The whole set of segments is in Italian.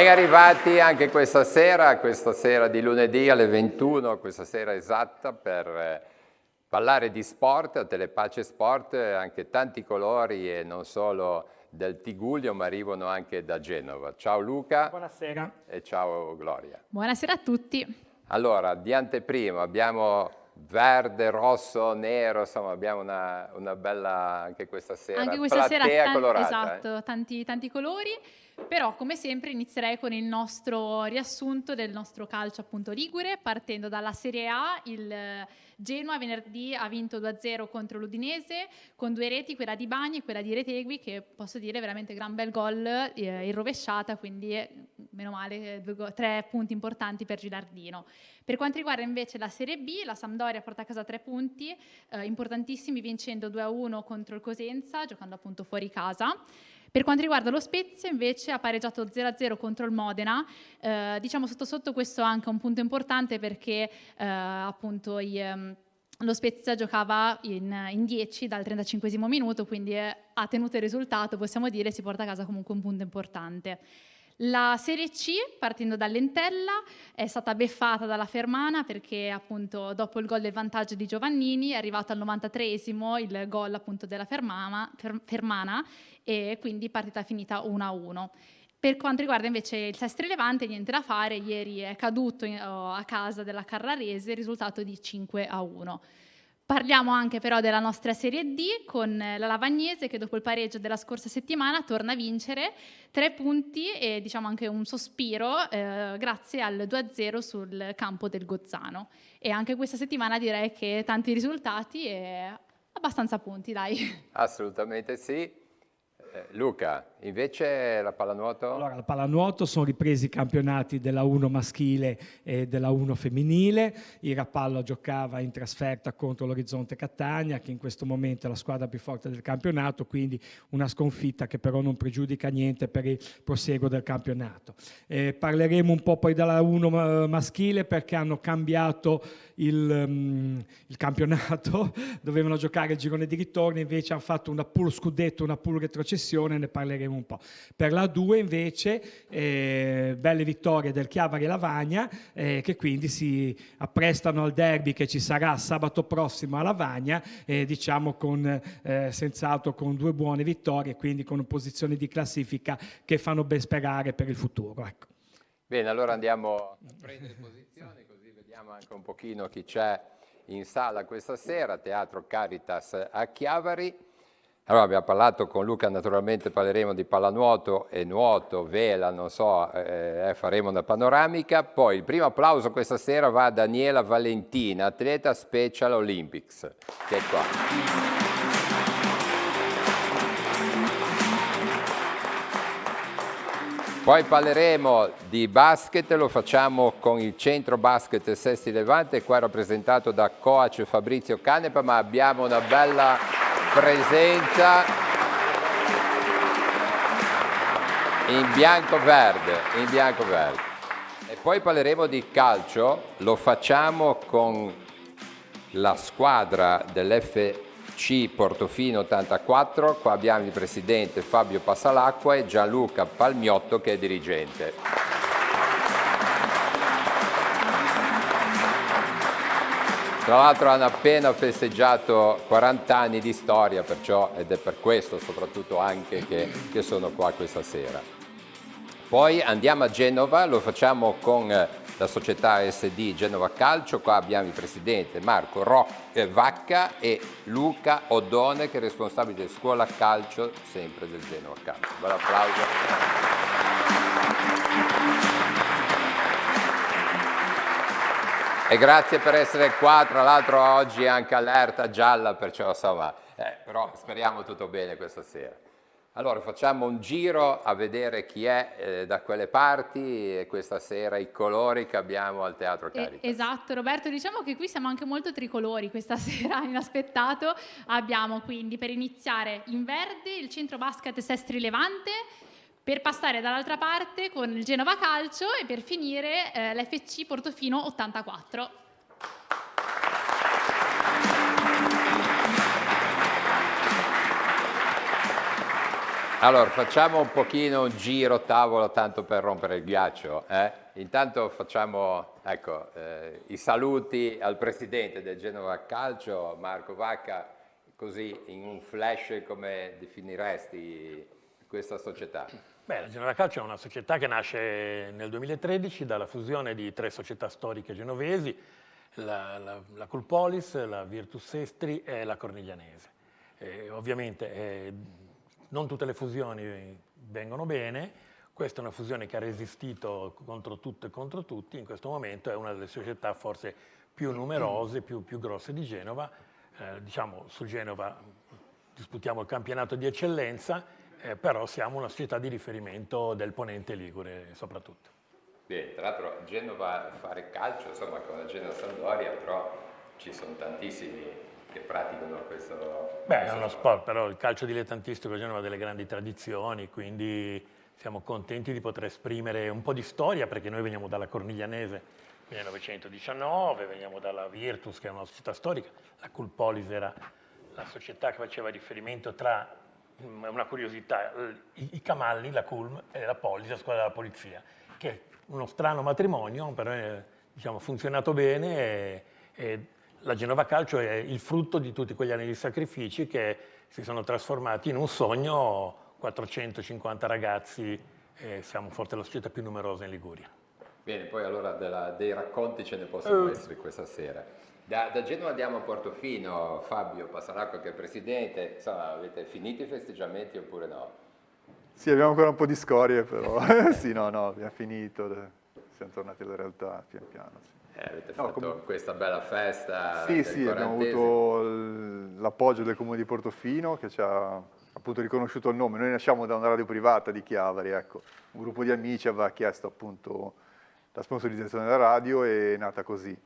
Ben arrivati anche questa sera di lunedì alle 21, questa sera esatta per parlare di sport, a Telepace Sport, anche tanti colori e non solo del Tigullio, ma arrivano anche da Genova. Ciao Luca. Buonasera. E ciao Gloria. Buonasera a tutti. Allora, di anteprima abbiamo verde, rosso, nero, insomma abbiamo una bella anche questa sera, anche questa platea sera colorata. Esatto, tanti colori, però come sempre inizierei con il nostro riassunto del nostro calcio appunto ligure, partendo dalla Serie A. Il Genoa venerdì ha vinto 2-0 contro l'Udinese con 2 reti, quella di Bagni e quella di Retegui, che posso dire veramente gran bel gol in rovesciata, quindi meno male 3 punti importanti per Gilardino. Per quanto riguarda invece la Serie B, la Sampdoria porta a casa 3 punti importantissimi, vincendo 2-1 contro il Cosenza, giocando appunto fuori casa. Per quanto riguarda lo Spezia invece ha pareggiato 0-0 contro il Modena, diciamo sotto questo anche un punto importante perché appunto lo Spezia giocava in 10 dal 35esimo minuto, quindi ha tenuto il risultato, possiamo dire, si porta a casa comunque un punto importante. La Serie C, partendo dall'Entella, è stata beffata dalla Fermana perché appunto dopo il gol del vantaggio di Giovannini è arrivato al 93esimo il gol appunto della Fermana e quindi partita finita 1-1. Per quanto riguarda invece il Sestri Levante, niente da fare, ieri è caduto a casa della Carrarese, risultato di 5-1. Parliamo anche però della nostra Serie D con la Lavagnese che dopo il pareggio della scorsa settimana torna a vincere 3 punti e diciamo anche un sospiro grazie al 2-0 sul campo del Gozzano. E anche questa settimana direi che tanti risultati e abbastanza punti, dai. Assolutamente sì. Luca, invece la pallanuoto? Allora, la pallanuoto sono ripresi i campionati della 1 maschile e della 1 femminile. Il Rapallo giocava in trasferta contro l'Orizzonte Catania, che in questo momento è la squadra più forte del campionato, quindi una sconfitta che però non pregiudica niente per il proseguo del campionato. Parleremo un po' poi della 1 maschile perché hanno cambiato il campionato, dovevano giocare il girone di ritorno, invece hanno fatto una pool scudetto, una pool retrocessione, ne parleremo un po'. Per la 2 invece belle vittorie del Chiavari e Lavagna che quindi si apprestano al derby che ci sarà sabato prossimo a Lavagna, diciamo senz'altro con 2 buone vittorie, quindi con posizioni di classifica che fanno ben sperare per il futuro. Ecco. Bene, allora andiamo a prendere posizione così vediamo anche un pochino chi c'è in sala questa sera, Teatro Caritas a Chiavari. Allora abbiamo parlato con Luca, naturalmente parleremo di pallanuoto e nuoto, vela, non so, faremo una panoramica. Poi il primo applauso questa sera va a Daniela Valentina, atleta Special Olympics, che è qua. Poi parleremo di basket, lo facciamo con il centro basket Sestri Levante, qua rappresentato da coach Fabrizio Canepa, ma abbiamo una bella presenza in bianco-verde. E poi parleremo di calcio, lo facciamo con la squadra dell'FC Portofino 84, qua abbiamo il presidente Fabio Passalacqua e Gianluca Palmiotto che è dirigente. Tra l'altro hanno appena festeggiato 40 anni di storia, perciò, ed è per questo soprattutto anche che sono qua questa sera. Poi andiamo a Genova, lo facciamo con la società SD Genova Calcio, qua abbiamo il presidente Marco Vacca e Luca Oddone che è responsabile di scuola calcio sempre del Genova Calcio. Buon applauso. E grazie per essere qua, tra l'altro oggi anche allerta gialla, perciò insomma, però speriamo tutto bene questa sera. Allora facciamo un giro a vedere chi è da quelle parti e questa sera i colori che abbiamo al Teatro Caritas. Esatto Roberto, diciamo che qui siamo anche molto tricolori questa sera, inaspettato. Abbiamo quindi per iniziare in verde il centro basket Sestri Levante, per passare dall'altra parte con il Genova Calcio e per finire l'FC Portofino 84. Allora, facciamo un pochino un giro tavolo tanto per rompere il ghiaccio. Intanto facciamo i saluti al presidente del Genova Calcio, Marco Vacca, così in un flash come definiresti questa società? La Genova Calcio è una società che nasce nel 2013 dalla fusione di 3 società storiche genovesi, la Culpolis, la Virtus Estri e la Corniglianese. Ovviamente non tutte le fusioni vengono bene, questa è una fusione che ha resistito contro tutto e contro tutti, in questo momento è una delle società forse più numerose, più grosse di Genova. Diciamo, su Genova disputiamo il campionato di eccellenza, però siamo una società di riferimento del Ponente Ligure soprattutto. Bene, tra l'altro Genova fare calcio, insomma, con la Genova Sampdoria, però ci sono tantissimi che praticano questo. È uno sport, però il calcio dilettantistico a Genova ha delle grandi tradizioni, quindi siamo contenti di poter esprimere un po' di storia, perché noi veniamo dalla Corniglianese 1919, veniamo dalla Virtus, che è una società storica, la Culpolis era la società che faceva riferimento tra, una curiosità, i Camalli, la Culm e la Polis, la squadra della polizia, che è uno strano matrimonio, però diciamo, ha funzionato bene e la Genova Calcio è il frutto di tutti quegli anni di sacrifici che si sono trasformati in un sogno. 450 ragazzi, siamo forse la società più numerosa in Liguria. Bene, poi allora dei racconti ce ne possono essere questa sera. Da Genova andiamo a Portofino, Fabio Passaracqua che è presidente, insomma avete finito i festeggiamenti oppure no? Sì, abbiamo ancora un po' di scorie però, sì, no, abbiamo finito, siamo tornati alla realtà pian piano. Sì. Avete fatto questa bella festa? Sì, abbiamo avuto l'appoggio del Comune di Portofino che ci ha appunto riconosciuto il nome. Noi nasciamo da una radio privata di Chiavari, ecco. Un gruppo di amici aveva chiesto appunto la sponsorizzazione della radio e è nata così.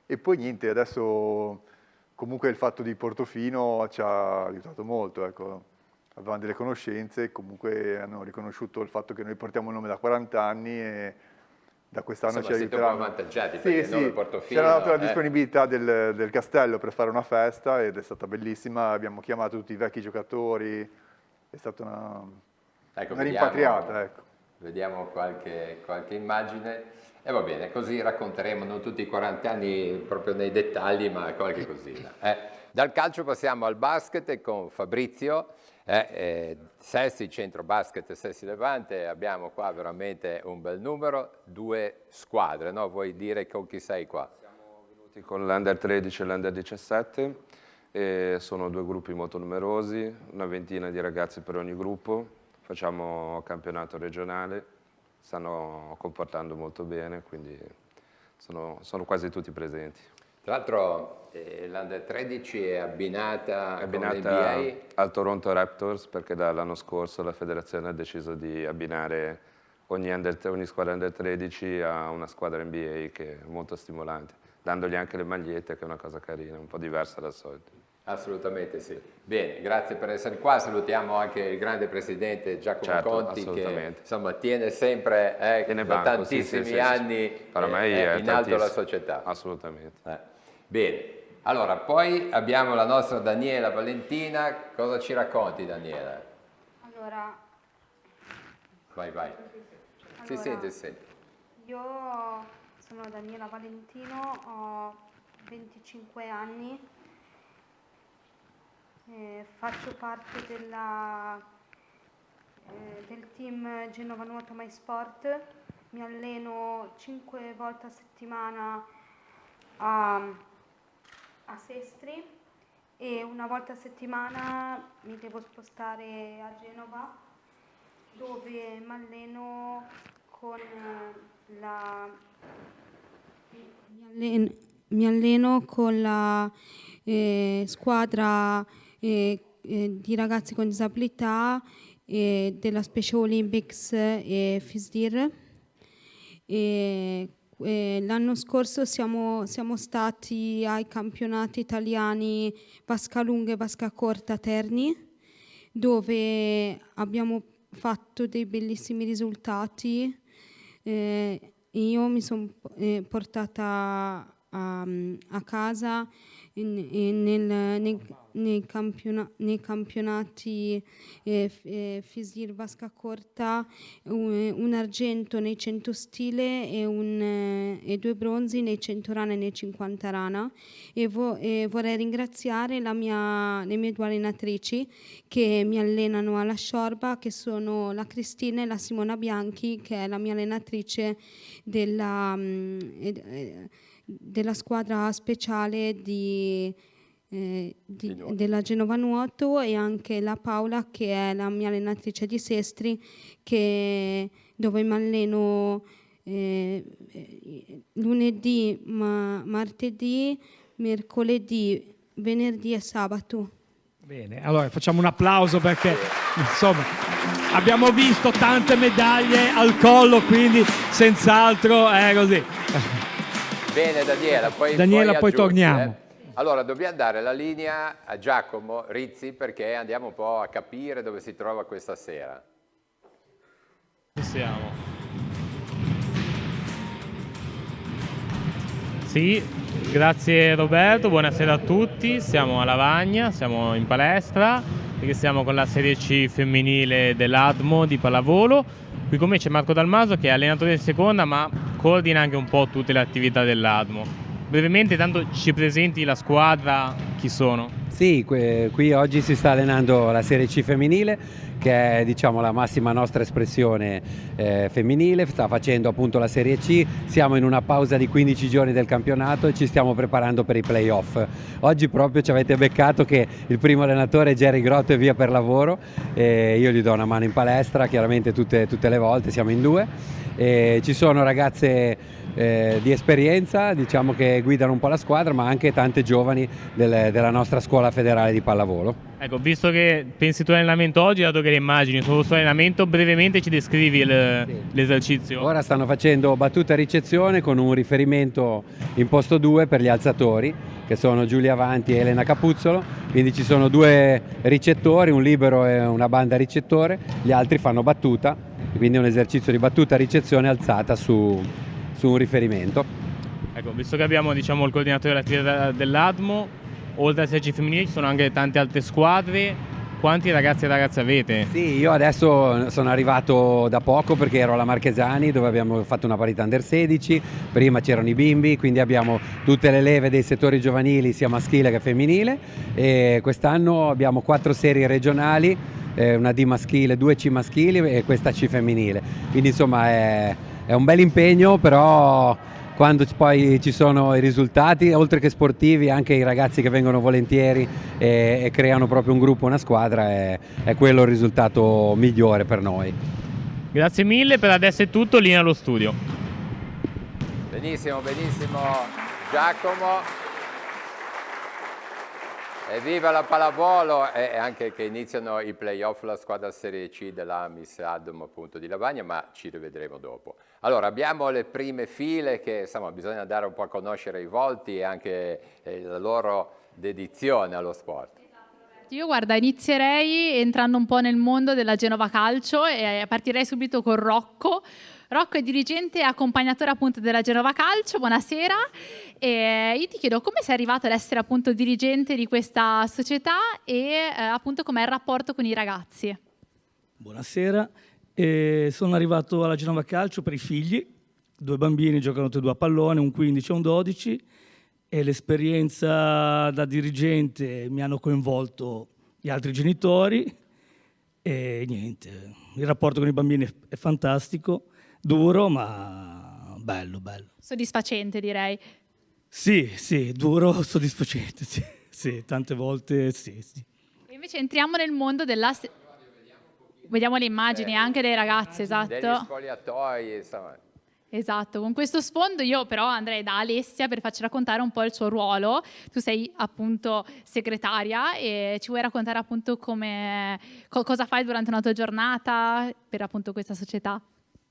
E poi niente, adesso comunque il fatto di Portofino ci ha aiutato molto, ecco. Avevamo delle conoscenze e comunque hanno riconosciuto il fatto che noi portiamo il nome da 40 anni e da quest'anno ci aiuteranno. Siete un po' avvantaggiati perché il nome Portofino. C'era dato la disponibilità del castello per fare una festa ed è stata bellissima, abbiamo chiamato tutti i vecchi giocatori, è stata una rimpatriata. Ecco. Vediamo qualche immagine e va bene, così racconteremo non tutti i 40 anni proprio nei dettagli, ma qualche cosina. Dal calcio passiamo al basket con Fabrizio. Sessi, centro basket Sessi Levante, abbiamo qua veramente un bel numero, 2 squadre, no? Vuoi dire con chi sei qua? Siamo venuti con l'Under 13 e l'Under 17, e sono 2 gruppi molto numerosi, una ventina di ragazzi per ogni gruppo, facciamo campionato regionale, stanno comportando molto bene, quindi sono quasi tutti presenti. Tra l'altro l'Under 13 è abbinata con l'NBA al Toronto Raptors perché dall'anno scorso la federazione ha deciso di abbinare ogni squadra Under 13 a una squadra NBA che è molto stimolante, dandogli anche le magliette che è una cosa carina, un po' diversa dal solito. Assolutamente sì. Bene, grazie per essere qua. Salutiamo anche il grande presidente Giacomo Conti che insomma tiene sempre da tantissimi anni in alto la società. Assolutamente. Bene, allora poi abbiamo la nostra Daniela Valentina. Cosa ci racconti, Daniela? Allora, vai. Si sente. Io sono Daniela Valentino, ho 25 anni. Faccio parte del team Genova Nuoto My Sport, mi alleno 5 volte a settimana a Sestri e una volta a settimana mi devo spostare a Genova dove mi alleno con la squadra di ragazzi con disabilità della Special Olympics e FISDIR. L'anno scorso siamo stati ai campionati italiani vasca lunga e vasca corta Terni, dove abbiamo fatto dei bellissimi risultati. Io mi sono portata a casa nei campionati Fisir Vasca Corta, un argento nei 100 stile e 2 bronzi nei 100 rana e nei 50 rana, e vorrei ringraziare le mie 2 allenatrici che mi allenano alla Sciorba, che sono la Cristina e la Simona Bianchi, che è la mia allenatrice della squadra speciale della Genova Nuoto, e anche la Paola, che è la mia allenatrice di Sestri, dove mi alleno lunedì, martedì, mercoledì, venerdì e sabato. Bene, allora facciamo un applauso perché insomma abbiamo visto tante medaglie al collo, quindi senz'altro è così. Bene Daniela, poi aggiungi, torniamo. Allora dobbiamo dare la linea a Giacomo Rizzi perché andiamo un po' a capire dove si trova questa sera. Ci siamo. Sì, grazie Roberto, buonasera a tutti. Siamo a Lavagna, siamo in palestra perché siamo con la Serie C femminile dell'Admo di pallavolo. Qui con me c'è Marco Dalmaso che è allenatore in seconda ma coordina anche un po' tutte le attività dell'Admo. Brevemente tanto ci presenti la squadra, chi sono? Sì, qui oggi si sta allenando la Serie C femminile, che è diciamo la massima nostra espressione femminile, sta facendo appunto la Serie C, siamo in una pausa di 15 giorni del campionato e ci stiamo preparando per i playoff. Oggi proprio ci avete beccato che il primo allenatore Jerry Grotto è via per lavoro e io gli do una mano in palestra, chiaramente tutte le volte, siamo in 2. Ci sono ragazze di esperienza, diciamo, che guidano un po' la squadra, ma anche tante giovani della nostra scuola federale di pallavolo. Ecco, visto che pensi tu all'allenamento oggi, dato che le immagini sono sul allenamento, brevemente ci descrivi l'esercizio? Ora stanno facendo battuta e ricezione con un riferimento in posto 2 per gli alzatori, che sono Giulia Avanti e Elena Capuzzolo, quindi ci sono 2 ricettori, un libero e una banda ricettore, gli altri fanno battuta, quindi è un esercizio di battuta ricezione alzata su un riferimento. Ecco, visto che abbiamo diciamo il coordinatore dell'attività dell'Admo, oltre al Serie C femminile ci sono anche tante altre squadre. Quanti ragazzi e ragazze avete? Sì, io adesso sono arrivato da poco perché ero alla Marchesani dove abbiamo fatto una parità under 16, prima c'erano i bimbi, quindi abbiamo tutte le leve dei settori giovanili sia maschile che femminile, e quest'anno abbiamo 4 serie regionali, una D maschile, 2 C maschili e questa C femminile, quindi insomma è un bel impegno, però quando poi ci sono i risultati, oltre che sportivi, anche i ragazzi che vengono volentieri e creano proprio un gruppo, una squadra, è quello il risultato migliore per noi. Grazie mille, per adesso è tutto, linea allo studio. Benissimo, benissimo Giacomo. Evviva la pallavolo, e anche che iniziano i playoff la squadra Serie C dell'Amis Admo appunto di Lavagna, ma ci rivedremo dopo. Allora abbiamo le prime file che insomma bisogna dare un po' a conoscere i volti e anche la loro dedizione allo sport. Io guarda, inizierei entrando un po' nel mondo della Genova Calcio e partirei subito con Rocco. Rocco è dirigente e accompagnatore appunto della Genova Calcio, buonasera. E io ti chiedo come sei arrivato ad essere appunto dirigente di questa società e appunto com'è il rapporto con i ragazzi. Buonasera, sono arrivato alla Genova Calcio per i figli, 2 bambini giocano tutti e 2 a pallone, un 15 e un 12, e l'esperienza da dirigente mi hanno coinvolto gli altri genitori e niente, il rapporto con i bambini è fantastico, duro ma bello. Soddisfacente direi. Sì, duro, soddisfacente, sì, tante volte sì. E invece entriamo nel mondo della... Vediamo le immagini anche dei ragazzi, esatto. Degli spogliatoi, insomma. Esatto, con questo sfondo io però andrei da Alessia per farci raccontare un po' il suo ruolo. Tu sei appunto segretaria e ci vuoi raccontare appunto cosa fai durante una tua giornata per appunto questa società?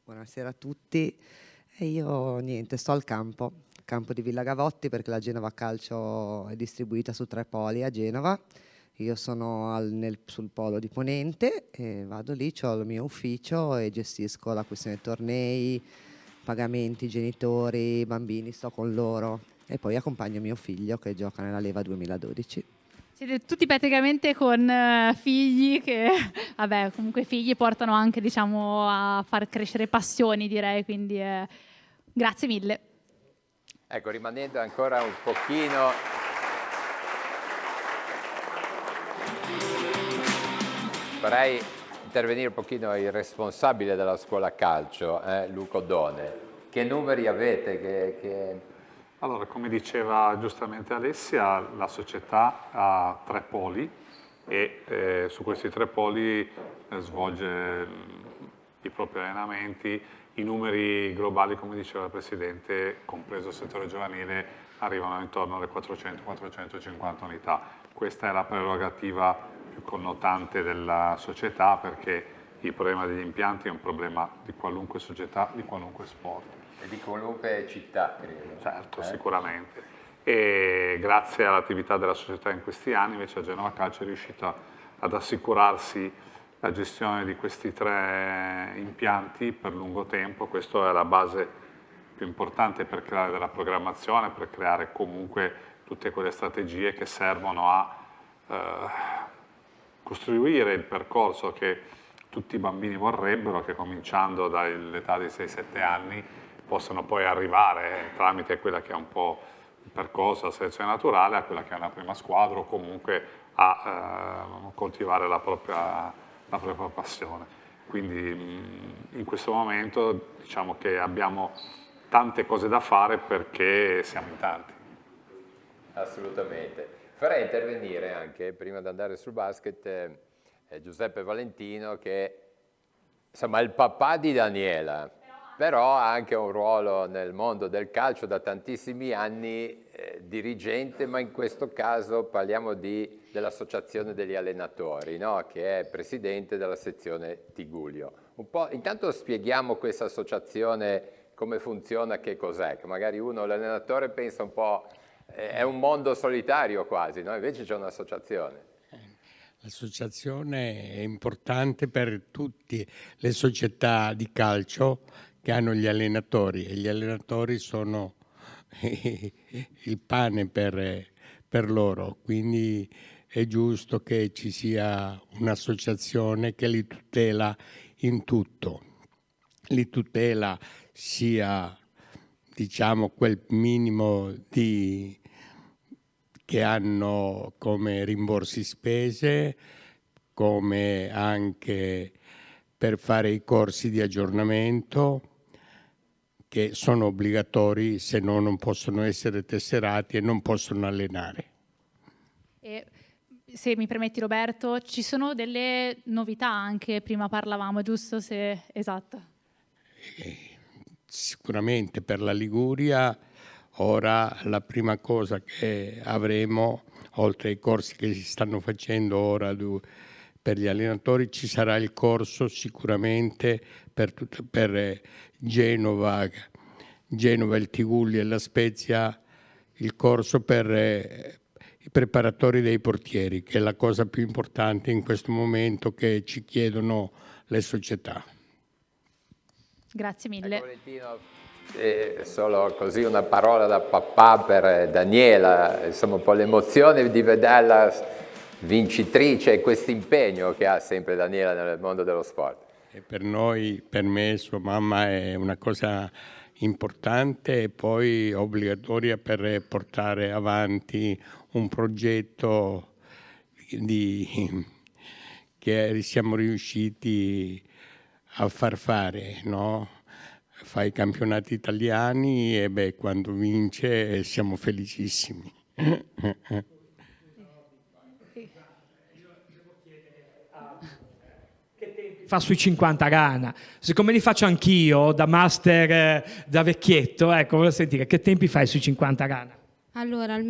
Buonasera a tutti. Io sto al campo di Villa Gavotti perché la Genova Calcio è distribuita su 3 poli a Genova. Io sono sul polo di Ponente e vado lì, ho il mio ufficio e gestisco la questione tornei, pagamenti, genitori, bambini, sto con loro. e poi accompagno mio figlio che gioca nella Leva 2012. Siete tutti praticamente con figli che, vabbè, comunque i figli portano anche, diciamo, a far crescere passioni, direi, quindi grazie mille. Ecco, rimanendo ancora un pochino... Vorrei intervenire un pochino il responsabile della scuola calcio, Luca Oddone. Che numeri avete? Allora, come diceva giustamente Alessia, la società ha 3 poli e su questi 3 poli svolge i propri allenamenti. I numeri globali, come diceva il Presidente, compreso il settore giovanile, arrivano intorno alle 400-450 unità. Questa è la prerogativa più connotante della società, perché il problema degli impianti è un problema di qualunque società, di qualunque sport. E di qualunque città, credo. Certo, sicuramente. E grazie all'attività della società in questi anni, invece, a Genova Calcio è riuscita ad assicurarsi la gestione di questi 3 impianti per lungo tempo. Questa è la base più importante per creare della programmazione, per creare comunque tutte quelle strategie che servono a costruire il percorso che tutti i bambini vorrebbero, che cominciando dall'età di 6-7 anni possano poi arrivare tramite quella che è un po' il percorso, la selezione naturale, a quella che è una prima squadra o comunque a coltivare la propria passione. Quindi in questo momento diciamo che abbiamo tante cose da fare perché siamo in tanti. Assolutamente. Farei intervenire anche, prima di andare sul basket, Giuseppe Valentino, che insomma è il papà di Daniela, però ha anche un ruolo nel mondo del calcio da tantissimi anni, dirigente, ma in questo caso parliamo dell'associazione degli allenatori, no? Che è presidente della sezione Tigullio. Intanto spieghiamo questa associazione, come funziona, che cos'è, che magari l'allenatore pensa un po', è un mondo solitario quasi, no? Invece c'è un'associazione. L'associazione è importante per tutte le società di calcio che hanno gli allenatori, e gli allenatori sono il pane per loro, quindi è giusto che ci sia un'associazione che li tutela in tutto, li tutela sia, diciamo, quel minimo che hanno come rimborsi spese, come anche per fare i corsi di aggiornamento che sono obbligatori, se no non possono essere tesserati e non possono allenare. E se mi permetti, Roberto, ci sono delle novità anche, prima parlavamo, giusto? Esatto. Sicuramente per la Liguria ora la prima cosa che avremo, oltre ai corsi che si stanno facendo ora per gli allenatori, ci sarà il corso sicuramente per Genova, il Tigullio e la Spezia, il corso per i preparatori dei portieri, che è la cosa più importante in questo momento che ci chiedono le società. Grazie mille. Ecco, Valentino, solo così una parola da papà per Daniela, insomma un po' l'emozione di vederla vincitrice e questo impegno che ha sempre Daniela nel mondo dello sport. E per me, sua mamma, è una cosa importante e poi obbligatoria per portare avanti un progetto che siamo riusciti a far fare, no? Fa i campionati italiani e quando vince siamo felicissimi. Fa sui 50 rana, siccome li faccio anch'io da master, da vecchietto, ecco, voglio sentire che tempi fai sui 50 rana? Allora, il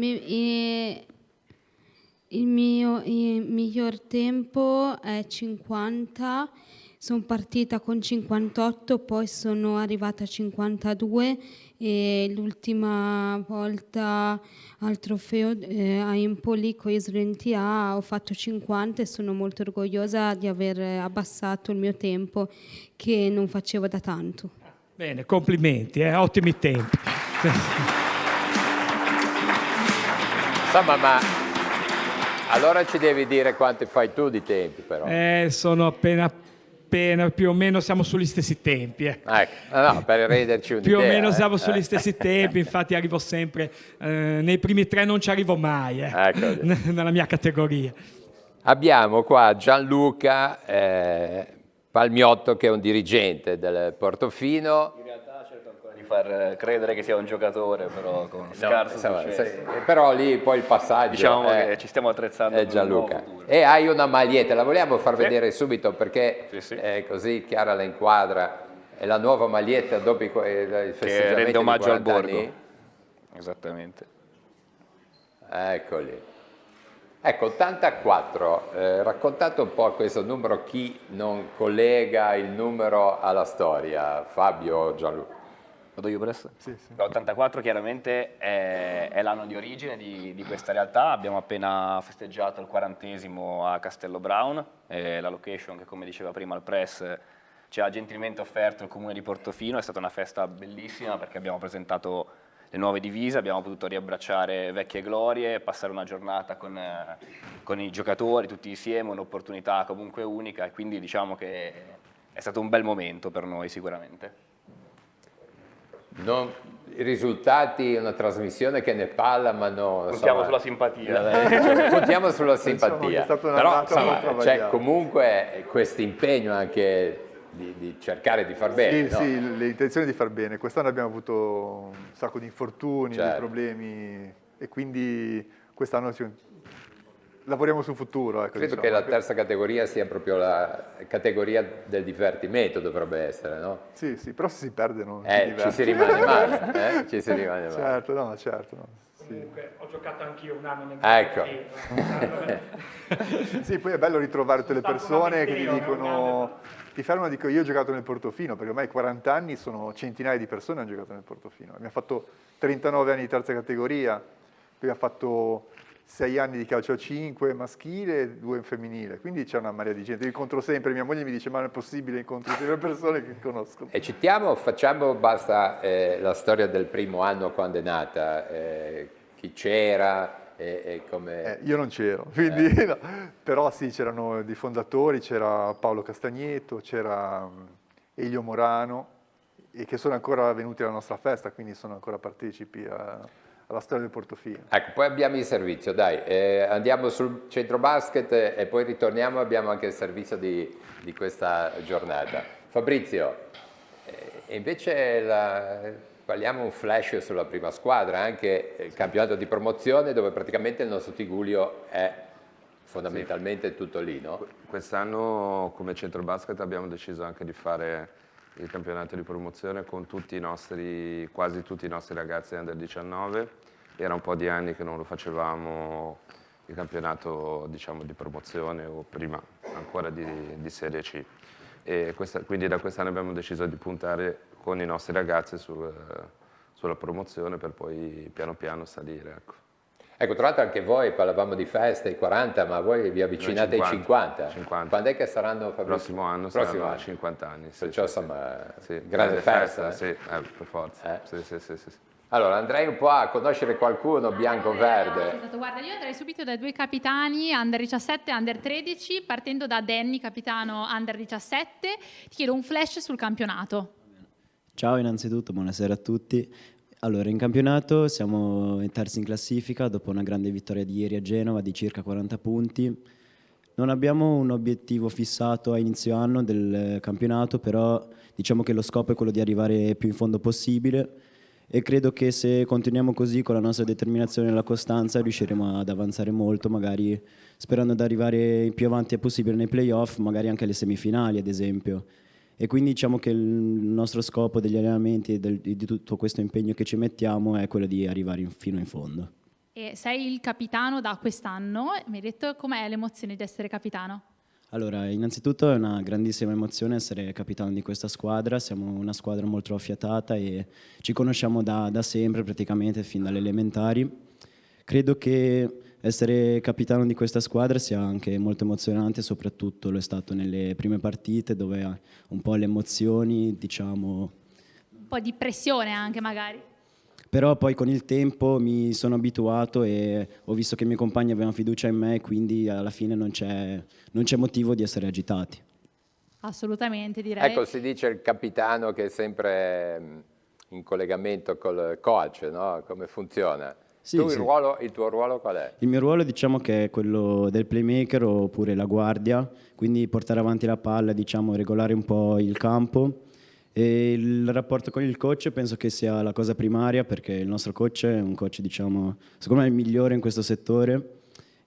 mio miglior tempo è 50, sono partita con 58, poi sono arrivata a 52 e l'ultima volta al trofeo a Empoli con gli studenti A ho fatto 50 e sono molto orgogliosa di aver abbassato il mio tempo che non facevo da tanto. Bene, complimenti, ottimi tempi. Insomma, ma allora ci devi dire quanti fai tu di tempi, però. Sono appena più o meno siamo sugli stessi tempi. Ecco, no, per renderci un'idea. Più o meno siamo sugli stessi tempi, infatti arrivo sempre, nei primi 3 non ci arrivo mai, nella mia categoria. Abbiamo qua Gianluca Palmiotto, che è un dirigente del Portofino. In realtà cerco ancora di far credere che sia un giocatore, però con scarso successo. Però lì poi il passaggio... Diciamo che ci stiamo attrezzando è Gianluca. E hai una maglietta, la vogliamo far vedere subito perché è così Chiara la inquadra. È la nuova maglietta dopo i festeggiamenti che rende omaggio al borgo. Anni. Esattamente. Eccoli. Ecco, 84, raccontate un po' questo numero, chi non collega il numero alla storia, Fabio o Gianluca? Vado io presto? Sì. L'84 chiaramente è l'anno di origine di questa realtà, abbiamo appena festeggiato il 40° a Castello Brown, la location che, come diceva prima il press, ci ha gentilmente offerto il comune di Portofino. È stata una festa bellissima perché abbiamo presentato le nuove divise, abbiamo potuto riabbracciare vecchie glorie, passare una giornata con i giocatori tutti insieme, un'opportunità comunque unica, e quindi diciamo che è stato un bel momento per noi sicuramente. I risultati, una trasmissione che ne parla, ma no... Contiamo sulla simpatia. Contiamo sulla simpatia. Però insomma, c'è comunque questo impegno anche di cercare di far bene. Sì, l'intenzione di far bene. Quest'anno abbiamo avuto un sacco di infortuni, di problemi, e quindi quest'anno lavoriamo sul futuro. Ecco, Credo che la terza categoria sia proprio la categoria del divertimento, dovrebbe essere, no? Sì, però se si perde non ci si rimane male. Ci si rimane male. Certo. Sì. Comunque ho giocato anch'io un anno nel Ecco. Sì, poi è bello ritrovare tutte le persone che ti dicono... Ti fermano e dico io ho giocato nel Portofino, perché ormai 40 anni sono centinaia di persone che hanno giocato nel Portofino. Abbiamo fatto 39 anni di terza categoria, poi abbiamo fatto 6 anni di calcio a 5 maschile e 2 femminile, quindi c'è una marea di gente. Io incontro sempre, mia moglie mi dice ma non è possibile, incontro tutte le persone che conosco. E basta la storia del primo anno quando è nata, chi c'era e come... Io non c'ero, quindi no. Però sì, c'erano dei fondatori, c'era Paolo Castagneto, c'era Elio Morano, e che sono ancora venuti alla nostra festa, quindi sono ancora partecipi alla storia del Portofino. Ecco, poi abbiamo il servizio, dai, andiamo sul centro basket e poi ritorniamo, abbiamo anche il servizio di questa giornata. Fabrizio, invece parliamo un flash sulla prima squadra, anche il campionato di promozione dove praticamente il nostro Tigulio è fondamentalmente tutto lì, no? Quest'anno come centro basket abbiamo deciso anche di fare il campionato di promozione con quasi tutti i nostri ragazzi under 19. Era un po' di anni che non lo facevamo il campionato, diciamo, di promozione, o prima ancora di Serie C. E quindi da quest'anno abbiamo deciso di puntare con i nostri ragazzi sulla promozione per poi piano piano salire. Ecco, tra l'altro anche voi parlavamo di feste, i 40, ma voi vi avvicinate ai 50. Quando è che saranno, Fabrizio? Prossimo anno saranno 50 anni. Sì, perciò insomma, grande festa. Sì, per forza. Sì. Allora, andrei un po' a conoscere qualcuno bianco-verde. Esatto, guarda, io andrei subito dai 2 capitani, under 17 e under 13, partendo da Danny, capitano under 17. Ti chiedo un flash sul campionato. Ciao, innanzitutto, buonasera a tutti. Allora, in campionato siamo terzi in classifica dopo una grande vittoria di ieri a Genova di circa 40 punti. Non abbiamo un obiettivo fissato a inizio anno del campionato, però diciamo che lo scopo è quello di arrivare più in fondo possibile, e credo che se continuiamo così con la nostra determinazione e la costanza riusciremo ad avanzare molto, magari sperando di arrivare il più avanti possibile nei playoff, magari anche alle semifinali ad esempio. E quindi diciamo che il nostro scopo degli allenamenti e di tutto questo impegno che ci mettiamo è quello di arrivare fino in fondo. E sei il capitano da quest'anno, mi hai detto com'è l'emozione di essere capitano? Allora, innanzitutto è una grandissima emozione essere capitano di questa squadra, siamo una squadra molto affiatata e ci conosciamo da sempre, praticamente fin dalle elementari. Credo che essere capitano di questa squadra sia anche molto emozionante, soprattutto lo è stato nelle prime partite dove un po' le emozioni, diciamo... Un po' di pressione anche magari. Però poi con il tempo mi sono abituato e ho visto che i miei compagni avevano fiducia in me, quindi alla fine non c'è motivo di essere agitati. Assolutamente, direi. Ecco, si dice il capitano che è sempre in collegamento col coach, no? Come funziona? Sì, Tu sì. il tuo ruolo qual è? Il mio ruolo diciamo che è quello del playmaker oppure la guardia, quindi portare avanti la palla, diciamo, regolare un po' il campo. E il rapporto con il coach penso che sia la cosa primaria, perché il nostro coach è un coach, diciamo, secondo me è il migliore in questo settore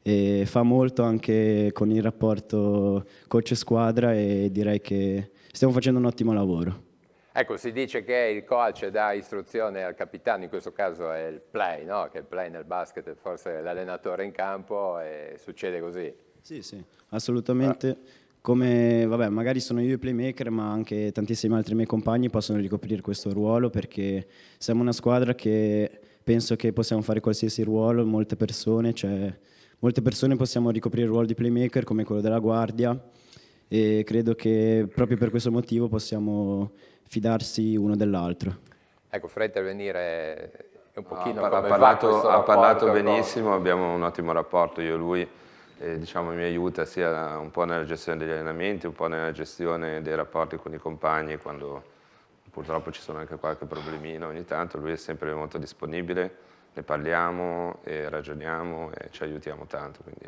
e fa molto anche con il rapporto coach-squadra e direi che stiamo facendo un ottimo lavoro. Ecco, si dice che il coach dà istruzione al capitano, in questo caso è il play, no? Che il play nel basket è forse l'allenatore in campo e succede così. Sì, sì, assolutamente. Come, vabbè, magari sono io il playmaker, ma anche tantissimi altri miei compagni possono ricoprire questo ruolo perché siamo una squadra che penso che possiamo fare qualsiasi ruolo, molte persone possiamo ricoprire il ruolo di playmaker come quello della guardia e credo che proprio per questo motivo possiamo fidarsi uno dell'altro. Ecco, farei intervenire un pochino ha parlato benissimo, abbiamo un ottimo rapporto io e lui. Diciamo, mi aiuta sia un po' nella gestione degli allenamenti, un po' nella gestione dei rapporti con i compagni, quando purtroppo ci sono anche qualche problemino ogni tanto, lui è sempre molto disponibile, ne parliamo e ragioniamo e ci aiutiamo tanto, quindi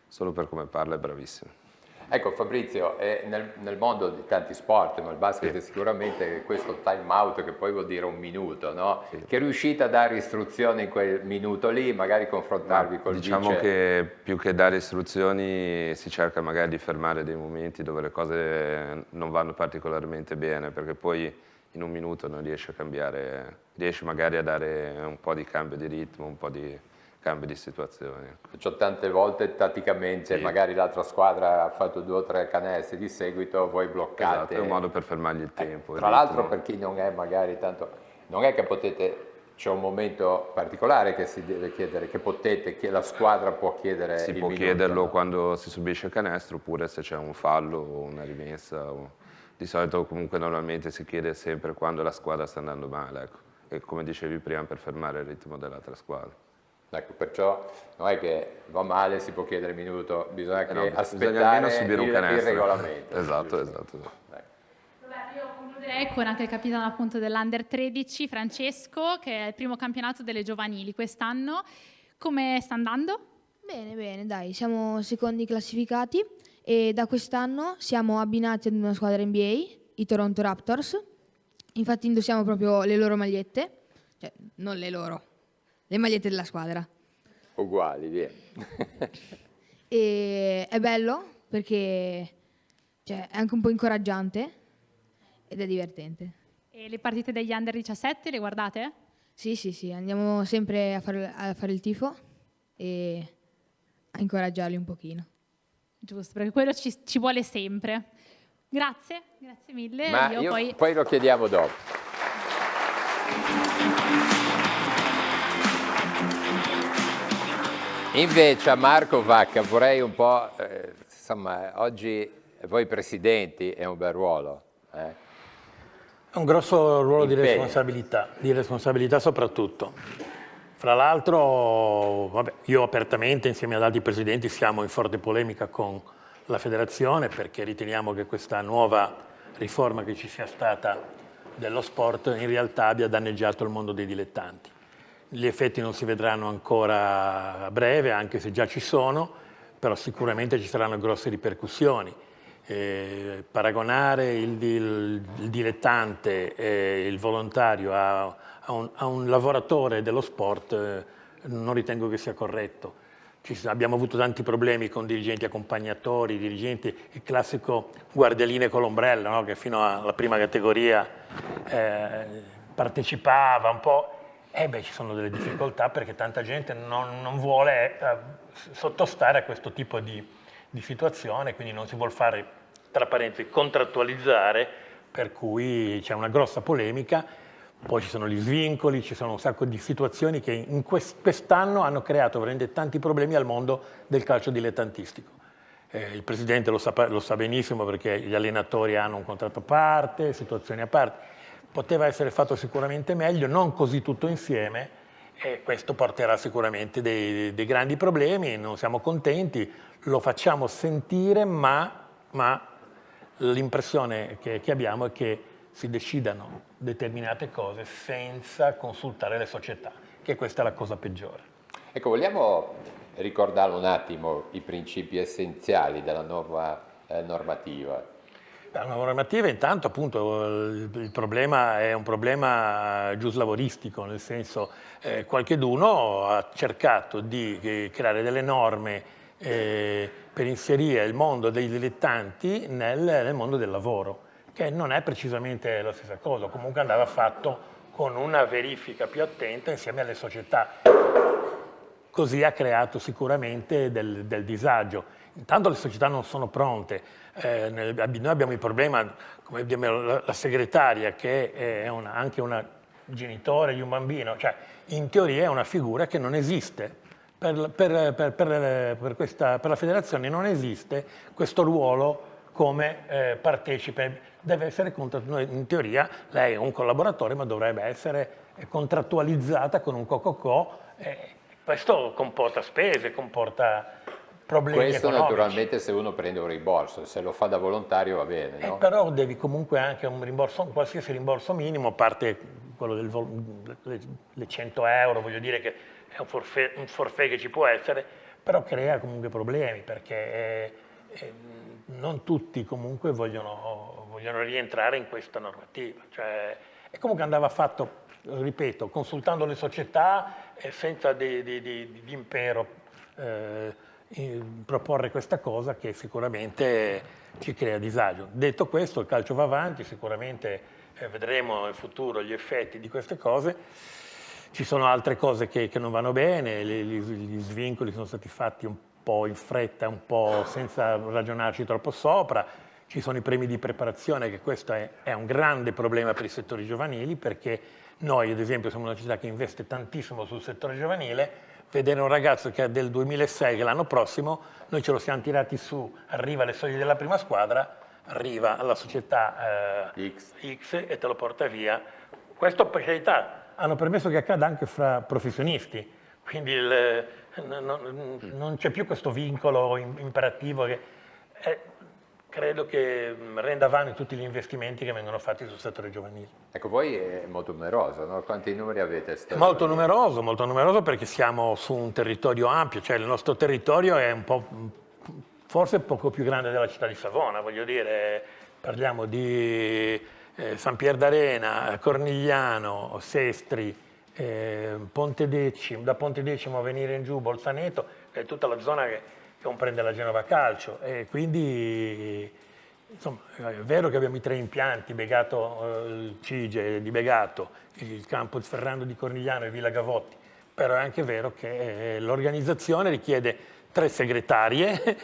solo per come parla è bravissimo. Ecco Fabrizio, nel mondo di tanti sport, ma il basket è sicuramente questo time out che poi vuol dire un minuto, no? Sì. Che riuscite a dare istruzioni in quel minuto lì, magari confrontarvi col diciamo vice. Che più che dare istruzioni si cerca magari di fermare dei momenti dove le cose non vanno particolarmente bene, perché poi in un minuto non riesci a cambiare, riesci magari a dare un po' di cambio di ritmo, un po' di cambio di situazione. Cioè, tante volte tatticamente magari l'altra squadra ha fatto 2 o 3 canestri di seguito, voi bloccate. Esatto, è un modo per fermargli il tempo. Tra l'altro per chi non è magari tanto, non è che potete, c'è un momento particolare che si deve chiedere, che la squadra può chiedere si il può minuto, chiederlo no? Quando si subisce il canestro oppure se c'è un fallo o una rimessa. Di solito comunque normalmente si chiede sempre quando la squadra sta andando male, ecco. E come dicevi prima per fermare il ritmo dell'altra squadra. Ecco, perciò non è che va male, si può chiedere il minuto, bisogna che bisogna aspettare almeno subire un il canestro. regolamento. Esatto. Roberto, io concluderei con anche il capitano appunto dell'Under 13, Francesco, che è il primo campionato delle giovanili quest'anno. Come sta andando? Bene, dai, siamo secondi classificati e da quest'anno siamo abbinati ad una squadra NBA, i Toronto Raptors. Infatti indossiamo proprio le loro magliette, cioè non le loro, le magliette della squadra. Uguali, via. E è bello perché è anche un po' incoraggiante ed è divertente. E le partite degli Under 17 le guardate? Sì, andiamo sempre a fare il tifo e a incoraggiarli un pochino. Giusto, perché quello ci vuole sempre. Grazie mille. Ma io poi lo chiediamo dopo. Invece a Marco Vacca vorrei un po', insomma, oggi voi presidenti è un bel ruolo. È un grosso ruolo di responsabilità soprattutto. Fra l'altro, io apertamente insieme ad altri presidenti siamo in forte polemica con la federazione perché riteniamo che questa nuova riforma che ci sia stata dello sport in realtà abbia danneggiato il mondo dei dilettanti. Gli effetti non si vedranno ancora a breve, anche se già ci sono, però sicuramente ci saranno grosse ripercussioni. Paragonare il dilettante e il volontario a un lavoratore dello sport non ritengo che sia corretto. Abbiamo avuto tanti problemi con dirigenti accompagnatori, dirigenti, il classico guardialine con l'ombrello, no? Che fino alla prima categoria partecipava un po'. Ci sono delle difficoltà perché tanta gente non vuole sottostare a questo tipo di situazione, quindi non si vuol fare, tra parentesi, contrattualizzare, per cui c'è una grossa polemica. Poi ci sono gli svincoli, ci sono un sacco di situazioni che in quest'anno hanno creato veramente tanti problemi al mondo del calcio dilettantistico. Il Presidente lo sa benissimo perché gli allenatori hanno un contratto a parte, situazioni a parte, poteva essere fatto sicuramente meglio, non così tutto insieme, e questo porterà sicuramente dei grandi problemi, non siamo contenti, lo facciamo sentire, ma l'impressione che abbiamo è che si decidano determinate cose senza consultare le società, che questa è la cosa peggiore. Ecco, vogliamo ricordare un attimo i principi essenziali della nuova normativa? La normativa intanto appunto il problema è un problema giuslavoristico, nel senso qualcheduno ha cercato di creare delle norme per inserire il mondo dei dilettanti nel mondo del lavoro, che non è precisamente la stessa cosa, comunque andava fatto con una verifica più attenta insieme alle società. Così ha creato sicuramente del disagio. Intanto le società non sono pronte. Noi abbiamo il problema, come abbiamo la segretaria, che è anche una genitore di un bambino, cioè in teoria è una figura che non esiste. Per la federazione non esiste questo ruolo come partecipe. Deve essere in teoria lei è un collaboratore, ma dovrebbe essere contrattualizzata con un co-co-co. Questo comporta spese, comporta problemi Questo economici. naturalmente se uno prende un rimborso, se lo fa da volontario va bene, no? Però devi comunque anche un qualsiasi rimborso minimo, a parte quello le 100 euro, voglio dire che è un forfait che ci può essere, però crea comunque problemi, perché non tutti comunque vogliono rientrare in questa normativa. Cioè, e comunque andava fatto, ripeto, consultando le società senza di impero proporre questa cosa che sicuramente ci crea disagio. Detto questo, il calcio va avanti, sicuramente vedremo in futuro gli effetti di queste cose. Ci sono altre cose che non vanno bene, gli svincoli sono stati fatti un po' in fretta, un po' senza ragionarci troppo sopra. Ci sono i premi di preparazione, che questo è un grande problema per i settori giovanili, perché noi ad esempio siamo una città che investe tantissimo sul settore giovanile. Vedere un ragazzo che è del 2006, che l'anno prossimo noi ce lo siamo tirati su, arriva alle soglie della prima squadra, arriva alla società X e te lo porta via. Questo per carità hanno permesso che accada anche fra professionisti, quindi non c'è più questo vincolo imperativo che credo che renda vani tutti gli investimenti che vengono fatti sul settore giovanile. Ecco, voi è molto numeroso, no? Quanti numeri avete? Molto numeroso perché siamo su un territorio ampio, cioè il nostro territorio è un po', forse poco più grande della città di Savona, voglio dire, parliamo di San Pier d'Arena, Cornigliano, Sestri, Pontedecimo, da Pontedecimo a venire in giù, Bolzaneto, è tutta la zona che comprende la Genova Calcio, e quindi insomma, è vero che abbiamo i 3 impianti, Begato, il CIGE di Begato, il campo di Ferrando di Cornigliano e Villa Gavotti, però è anche vero che l'organizzazione richiede 3 segretarie,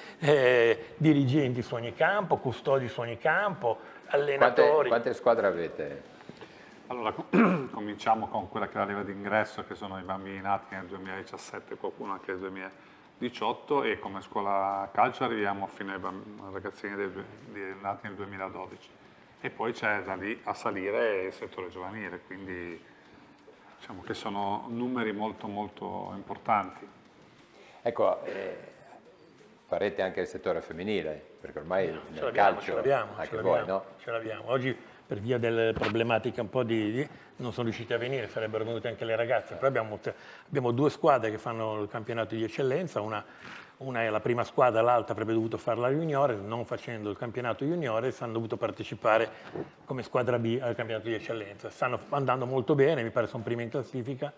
dirigenti su ogni campo, custodi su ogni campo, allenatori. Quante squadre avete? Allora, cominciamo con quella che è la leva d'ingresso, che sono i bambini nati nel 2017, qualcuno anche nel 2018, e come scuola calcio arriviamo fino ai ragazzini nati nel 2012. E poi c'è da lì a salire il settore giovanile, quindi diciamo che sono numeri molto molto importanti. Ecco, farete anche il settore femminile, perché ormai nel calcio ce l'abbiamo, anche voi, no? Ce l'abbiamo. Oggi per via delle problematiche un po' non sono riusciti a venire, sarebbero venute anche le ragazze, però abbiamo 2 squadre che fanno il campionato di eccellenza, una è la prima squadra, l'altra avrebbe dovuto fare la juniore, non facendo il campionato juniore hanno dovuto partecipare come squadra B al campionato di eccellenza. Stanno andando molto bene, mi pare sono primi in classifica.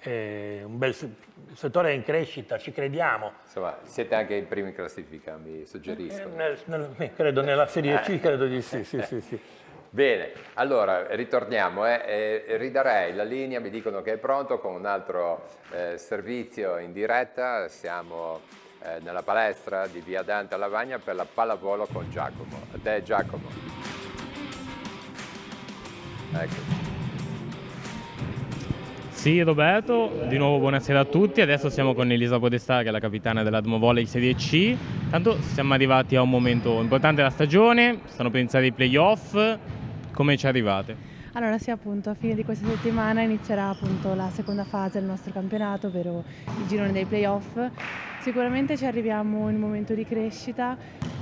Il settore è in crescita, ci crediamo. Insomma, siete anche i primi in classifica, mi suggeriscono. Credo nella Serie C, credo di sì. Bene, allora ritorniamo, ridarei la linea, mi dicono che è pronto con un altro servizio in diretta, siamo nella palestra di Via Dante a Lavagna per la pallavolo con Giacomo. A te Giacomo. Ecco. Sì, Roberto, di nuovo buonasera a tutti. Adesso siamo con Elisa Podestà, che è la capitana dell'Admo Volley Serie C. Tanto siamo arrivati a un momento importante della stagione, stanno per iniziare i playoff. Come ci arrivate? Allora sì, appunto, a fine di questa settimana inizierà appunto la seconda fase del nostro campionato, ovvero il girone dei playoff. Sicuramente ci arriviamo in un momento di crescita,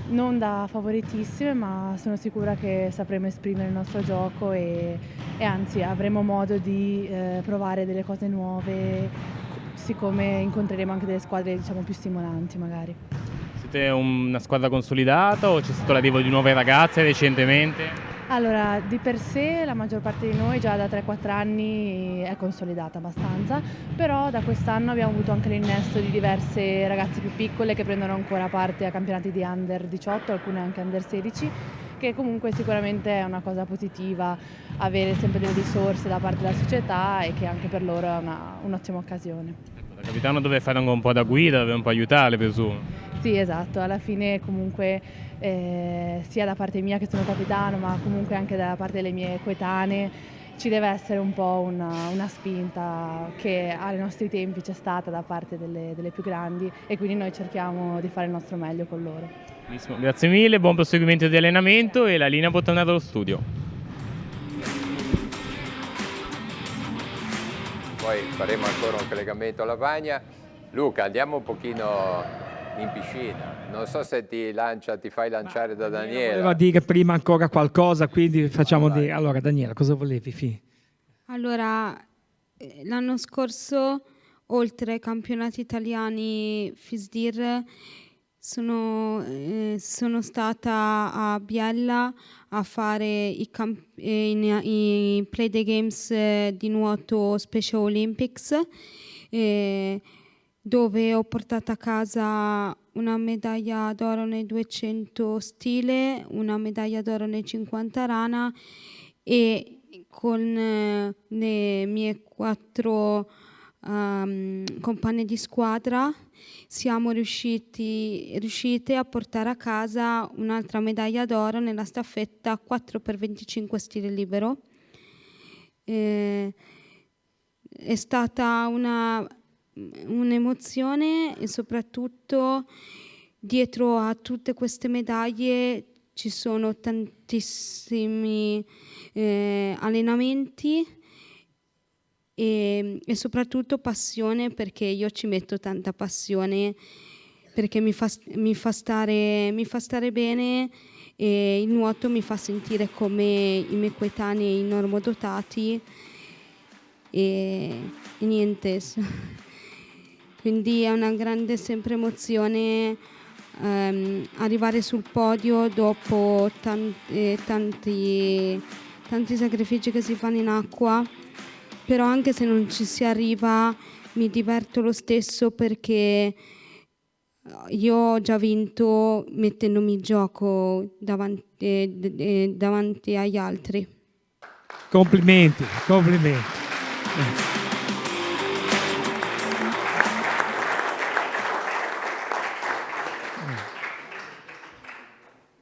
non da favoritissime, ma sono sicura che sapremo esprimere il nostro gioco e anzi avremo modo di provare delle cose nuove, siccome incontreremo anche delle squadre, diciamo, più stimolanti magari. Siete una squadra consolidata o c'è stato l'arrivo di nuove ragazze recentemente? Allora, di per sé la maggior parte di noi già da 3-4 anni è consolidata abbastanza, però da quest'anno abbiamo avuto anche l'innesto di diverse ragazze più piccole che prendono ancora parte a campionati di Under 18, alcune anche Under 16, che comunque sicuramente è una cosa positiva avere sempre delle risorse da parte della società e che anche per loro è un'ottima occasione. Il capitano deve fare anche un po' da guida, deve un po' aiutarle, presumo. Sì, esatto, alla fine comunque sia da parte mia che sono capitano, ma comunque anche da parte delle mie coetanee ci deve essere un po' una spinta che ai nostri tempi c'è stata da parte delle più grandi e quindi noi cerchiamo di fare il nostro meglio con loro. Benissimo, grazie mille, buon proseguimento di allenamento e la linea può tornare allo studio. Poi faremo ancora un collegamento a Lavagna. Luca, andiamo un pochino in piscina. Non so se ti fai lanciare da Daniela. Voleva dire prima ancora qualcosa, quindi facciamo dire. Allora, Daniela, cosa volevi? Allora, l'anno scorso, oltre ai campionati italiani FISDIR, sono stata a Biella a fare i Play the Games di nuoto Special Olympics, dove ho portato a casa una medaglia d'oro nei 200 stile, una medaglia d'oro nei 50 rana e con le mie 4 compagne di squadra siamo riuscite a portare a casa un'altra medaglia d'oro nella staffetta 4x25 stile libero. È stata un'emozione e soprattutto dietro a tutte queste medaglie ci sono tantissimi allenamenti e soprattutto passione, perché io ci metto tanta passione, perché mi fa stare bene e il nuoto mi fa sentire come i miei coetanei normodotati e niente. Quindi è una grande sempre emozione arrivare sul podio dopo tanti sacrifici che si fanno in acqua, però anche se non ci si arriva mi diverto lo stesso, perché io ho già vinto mettendomi in gioco davanti agli altri. Complimenti.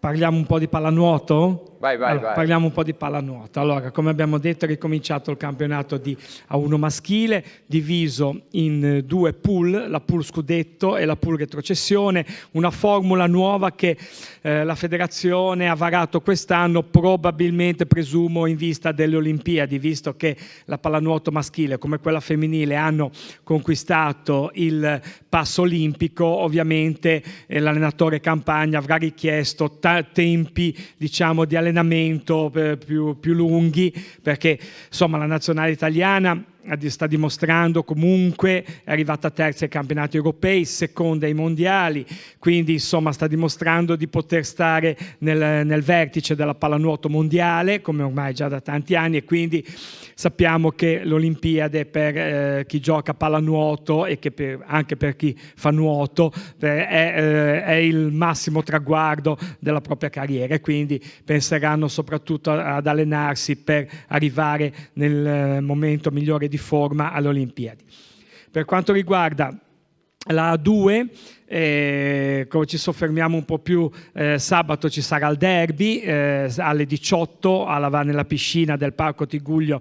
Parliamo un po' di pallanuoto? Vai. Parliamo un po' di pallanuoto. Allora, come abbiamo detto, è ricominciato il campionato di A1 maschile, diviso in 2 pool, la pool scudetto e la pool retrocessione, una formula nuova che la federazione ha varato quest'anno, probabilmente, presumo, in vista delle Olimpiadi, visto che la pallanuoto maschile come quella femminile hanno conquistato il passo olimpico. Ovviamente l'allenatore Campagna avrà richiesto tempi, diciamo, di allenamento più lunghi, perché insomma la nazionale italiana sta dimostrando comunque, è arrivata terza ai campionati europei, seconda ai mondiali, quindi insomma sta dimostrando di poter stare nel vertice della pallanuoto mondiale, come ormai già da tanti anni, e quindi sappiamo che l'Olimpiade per chi gioca a pallanuoto e che anche per chi fa nuoto è il massimo traguardo della propria carriera, e quindi penseranno soprattutto ad allenarsi per arrivare nel momento migliore di forma alle Olimpiadi. Per quanto riguarda La A2, ci soffermiamo un po' più, sabato ci sarà il derby alle 18 nella piscina del Parco Tigullio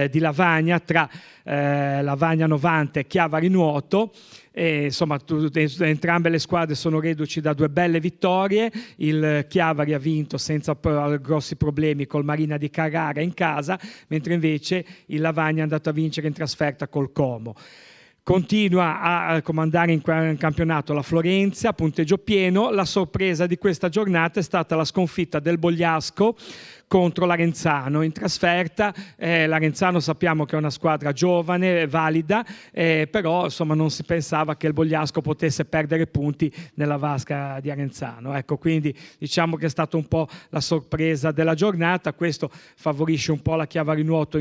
di Lavagna tra Lavagna 90 e Chiavari Nuoto. Insomma, entrambe le squadre sono reduci da 2 belle vittorie. Il Chiavari ha vinto senza grossi problemi col Marina di Carrara in casa, mentre invece il Lavagna è andato a vincere in trasferta col Como. Continua a comandare in campionato la Florenza, punteggio pieno. La sorpresa di questa giornata è stata la sconfitta del Bogliasco contro l'Arenzano in trasferta. L'Arenzano sappiamo che è una squadra giovane, valida, però insomma non si pensava che il Bogliasco potesse perdere punti nella vasca di Arenzano. Ecco, quindi diciamo che è stata un po' la sorpresa della giornata. Questo favorisce un po' la Chiavari Nuoto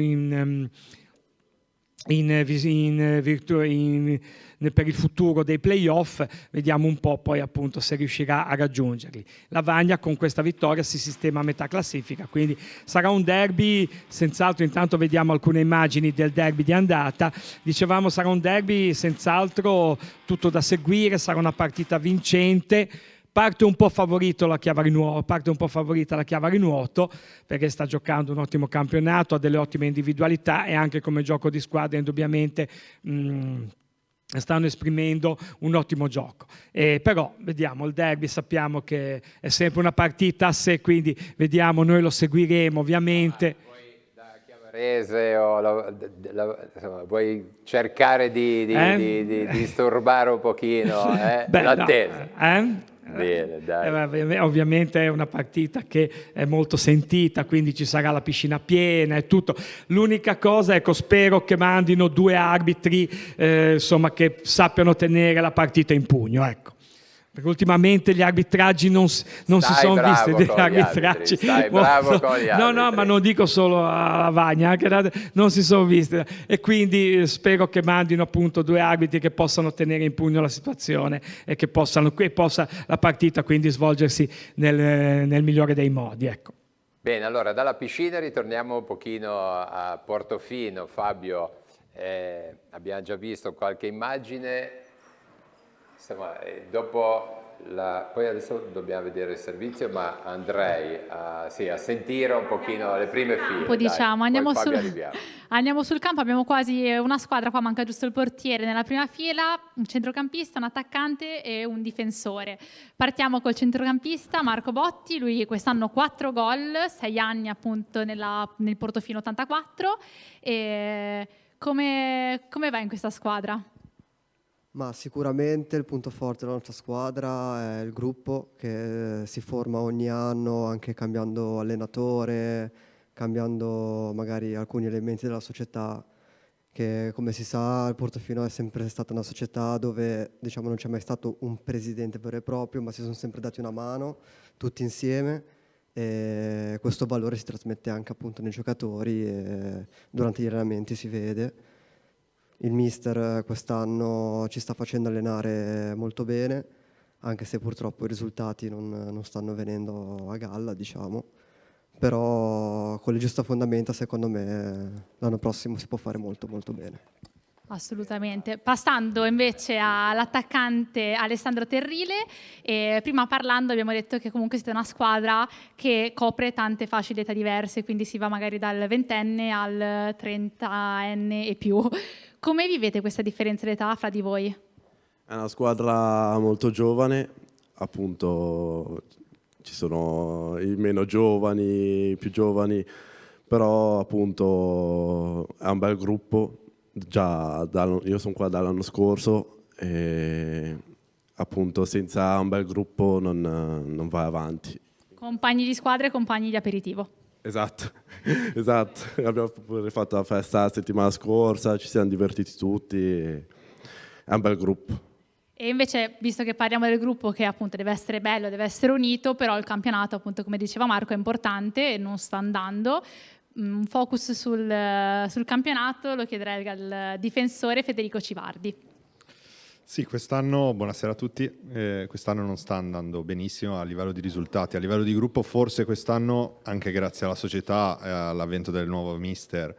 per il futuro dei playoff. Vediamo un po' poi appunto se riuscirà a raggiungerli. Lavagna con questa vittoria si sistema a metà classifica, quindi sarà un derby senz'altro. Intanto vediamo alcune immagini del derby di andata. Dicevamo sarà un derby senz'altro tutto da seguire, sarà una partita vincente. Parte un po' favorita la Chiavari Nuoto perché sta giocando un ottimo campionato, ha delle ottime individualità e anche come gioco di squadra indubbiamente stanno esprimendo un ottimo gioco. Però vediamo, il derby sappiamo che è sempre una partita a sé, quindi vediamo, noi lo seguiremo ovviamente. Insomma, vuoi cercare di disturbare un pochino l'attesa? Bene, dai. Ovviamente è una partita che è molto sentita, quindi ci sarà la piscina piena e tutto. L'unica cosa, ecco, spero che mandino 2 arbitri insomma, che sappiano tenere la partita in pugno, ecco. Perché ultimamente gli arbitraggi non si sono visti degli arbitraggi. Stai bravo con gli arbitri. No, ma non dico solo a Lavagna, anche non si sono visti. E quindi spero che mandino appunto 2 arbitri che possano tenere in pugno la situazione e che possa la partita quindi svolgersi nel migliore dei modi. Ecco. Bene, allora dalla piscina ritorniamo un pochino a Portofino. Fabio, abbiamo già visto qualche immagine. Insomma, poi adesso dobbiamo vedere il servizio, ma andrei a sentire un pochino le prime file. Diciamo, andiamo sul campo, abbiamo quasi una squadra, qua manca giusto il portiere nella prima fila, un centrocampista, un attaccante e un difensore. Partiamo col centrocampista Marco Botti, lui quest'anno 4 gol, 6 anni appunto nel Portofino 84. E come va in questa squadra? Ma sicuramente il punto forte della nostra squadra è il gruppo che si forma ogni anno, anche cambiando allenatore, cambiando magari alcuni elementi della società, che come si sa il Portofino è sempre stata una società dove diciamo non c'è mai stato un presidente vero e proprio, ma si sono sempre dati una mano tutti insieme, e questo valore si trasmette anche appunto nei giocatori e durante gli allenamenti si vede. Il mister quest'anno ci sta facendo allenare molto bene, anche se purtroppo i risultati non stanno venendo a galla, diciamo. Però con le giuste fondamenta, secondo me, l'anno prossimo si può fare molto molto bene. Assolutamente. Passando invece all'attaccante Alessandro Terrile, prima parlando abbiamo detto che comunque siete una squadra che copre tante fasce di età diverse, quindi si va magari dal 20enne al 30enne e più. Come vivete questa differenza d'età fra di voi? È una squadra molto giovane, appunto ci sono i meno giovani, i più giovani, però appunto è un bel gruppo. Io sono qua dall'anno scorso e appunto senza un bel gruppo non vai avanti. Compagni di squadra e compagni di aperitivo. Esatto. Abbiamo pure fatto la festa la settimana scorsa, ci siamo divertiti tutti, è un bel gruppo. E invece, visto che parliamo del gruppo che appunto deve essere bello, deve essere unito, però il campionato, appunto come diceva Marco, è importante e non sta andando. Un focus sul campionato lo chiederei al difensore Federico Civardi. Sì, quest'anno, buonasera a tutti, quest'anno non sta andando benissimo a livello di risultati, a livello di gruppo forse quest'anno, anche grazie alla società e all'avvento del nuovo mister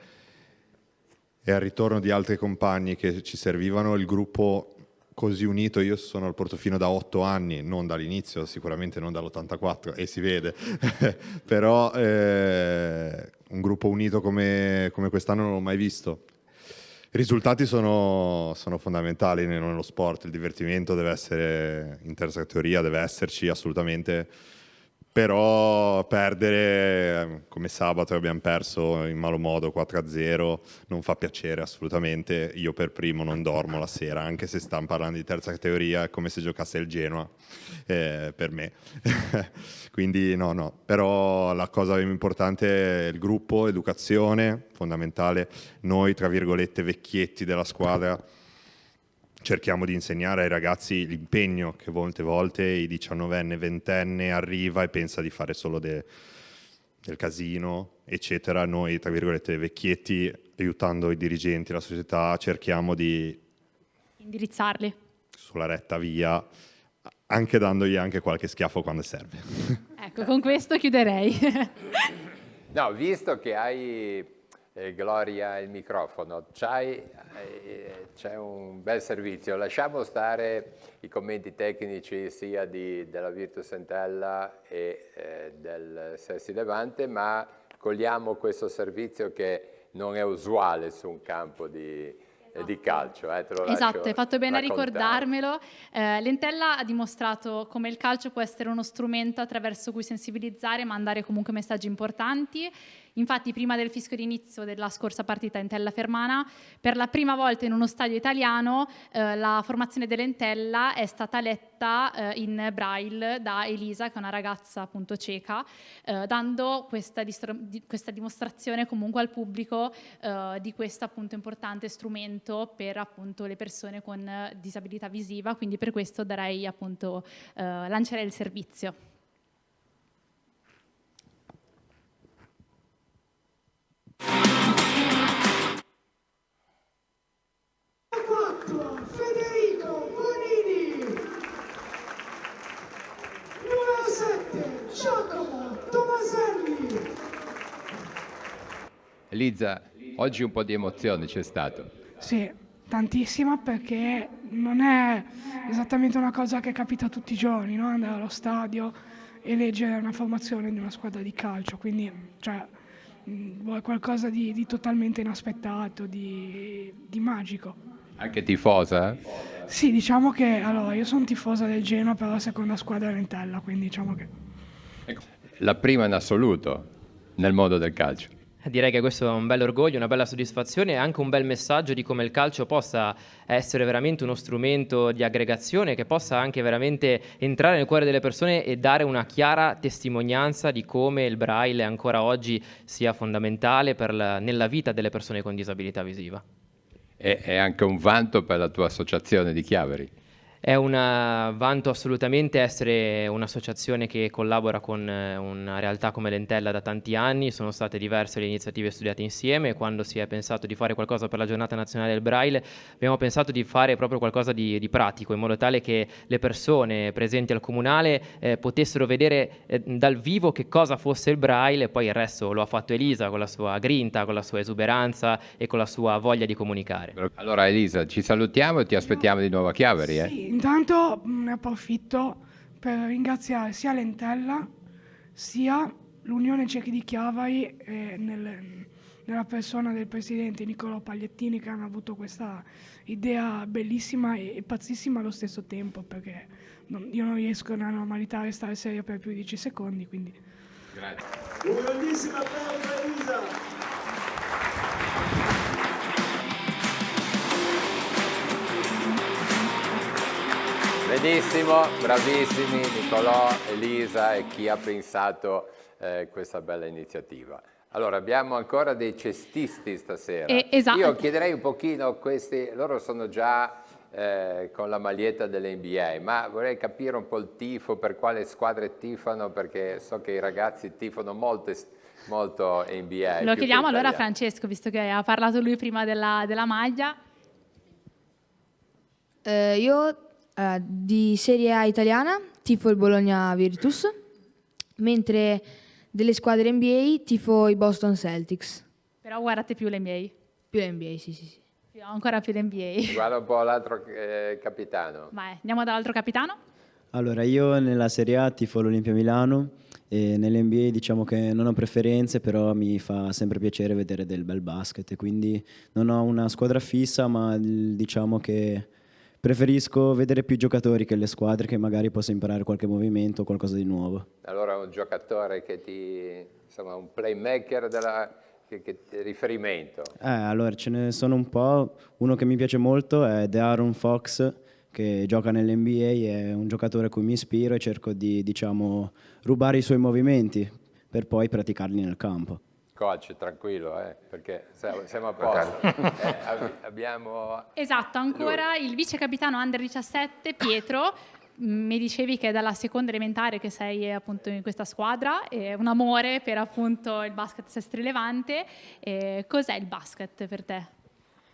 e al ritorno di altri compagni che ci servivano, il gruppo così unito. Io sono al Portofino da 8 anni, non dall'inizio, sicuramente non dall'84, e si vede, però un gruppo unito come quest'anno non l'ho mai visto. I risultati sono fondamentali nello sport, il divertimento deve essere in terza categoria, deve esserci assolutamente, però perdere come sabato abbiamo perso in malo modo 4-0 non fa piacere assolutamente. Io per primo non dormo la sera, anche se stiamo parlando di terza categoria, è come se giocasse il Genoa per me. Quindi no, però la cosa importante è il gruppo, l'educazione, fondamentale. Noi, tra virgolette, vecchietti della squadra, cerchiamo di insegnare ai ragazzi l'impegno che molte volte i 19enne, 20enne arriva e pensa di fare solo del casino, eccetera. Noi, tra virgolette, vecchietti, aiutando i dirigenti, la società, cerchiamo di indirizzarli sulla retta via, anche dandogli anche qualche schiaffo quando serve. Ecco, con questo chiuderei. No, visto che hai, Gloria, il microfono, c'è un bel servizio. Lasciamo stare i commenti tecnici sia della Virtus Entella e del Sessi Levante, ma cogliamo questo servizio che non è usuale su un campo di calcio. Te lo Esatto, lascio hai fatto bene a raccontare. ricordarmelo. L'Entella ha dimostrato come il calcio può essere uno strumento attraverso cui sensibilizzare e mandare comunque messaggi importanti. Infatti, prima del fischio d'inizio della scorsa partita Entella-Fermana, per la prima volta in uno stadio italiano la formazione dell'Entella è stata letta in braille da Elisa, che è una ragazza appunto cieca, dando questa dimostrazione comunque al pubblico di questo appunto importante strumento per appunto le persone con disabilità visiva. Quindi per questo darei appunto lancerei il servizio. Federico Bonini, numero 7 Giacomo Tomaselli. Elisa, oggi un po' di emozione c'è stato. Sì, tantissima, perché non è esattamente una cosa che capita tutti i giorni, no? Andare allo stadio e leggere una formazione di una squadra di calcio, quindi vuoi qualcosa di totalmente inaspettato, di magico. Anche tifosa? Sì, diciamo che allora io sono tifosa del Genoa per la seconda squadra dell'Entella, quindi diciamo che... La prima in assoluto nel mondo del calcio. Direi che questo è un bel orgoglio, una bella soddisfazione e anche un bel messaggio di come il calcio possa essere veramente uno strumento di aggregazione, che possa anche veramente entrare nel cuore delle persone e dare una chiara testimonianza di come il braille ancora oggi sia fondamentale nella vita delle persone con disabilità visiva. È anche un vanto per la tua associazione di Chiavari. È un vanto assolutamente essere un'associazione che collabora con una realtà come l'Entella da tanti anni. Sono state diverse le iniziative studiate insieme e quando si è pensato di fare qualcosa per la giornata nazionale del Braille abbiamo pensato di fare proprio qualcosa di pratico, in modo tale che le persone presenti al comunale potessero vedere dal vivo che cosa fosse il Braille, e poi il resto lo ha fatto Elisa con la sua grinta, con la sua esuberanza e con la sua voglia di comunicare. Allora Elisa, ci salutiamo e ti aspettiamo di nuovo a Chiavari. Sì, intanto ne approfitto per ringraziare sia l'Entella sia l'Unione Ciechi di Chiavari nella persona del presidente Niccolò Pagliettini, che hanno avuto questa idea bellissima e pazzissima allo stesso tempo, perché io non riesco nella normalità a restare seria per più di 10 secondi, quindi... Grazie. Un grandissimo applauso a Elisa. Benissimo, bravissimi Niccolò, Elisa e chi ha pensato questa bella iniziativa. Allora, abbiamo ancora dei cestisti stasera. Esatto. Io chiederei un pochino questi, loro sono già con la maglietta dell'NBA, ma vorrei capire un po' il tifo, per quale squadre tifano, perché so che i ragazzi tifano molto NBA. Lo chiediamo allora a Francesco, visto che ha parlato lui prima della maglia. Io di Serie A italiana tifo il Bologna Virtus, mentre delle squadre NBA tifo i Boston Celtics. Però guardate più l'NBA. Più l'NBA, sì. Ancora più l'NBA. Guarda un po' l'altro capitano. Vai, andiamo dall'altro capitano. Allora, io nella Serie A tifo l'Olimpia Milano e nell'NBA diciamo che non ho preferenze, però mi fa sempre piacere vedere del bel basket e quindi non ho una squadra fissa, ma diciamo che preferisco vedere più giocatori che le squadre, che magari posso imparare qualche movimento o qualcosa di nuovo. Allora un giocatore insomma un playmaker che riferimento. Allora ce ne sono un po', uno che mi piace molto è De'Aaron Fox, che gioca nell'NBA, è un giocatore a cui mi ispiro e cerco di, diciamo, rubare i suoi movimenti per poi praticarli nel campo. Coach, tranquillo, perché siamo a posto. Abbiamo... Esatto, ancora il vice capitano under 17, Pietro. Mi dicevi che è dalla seconda elementare che sei appunto in questa squadra, è un amore per appunto il basket Sestri Levante. Cos'è il basket per te?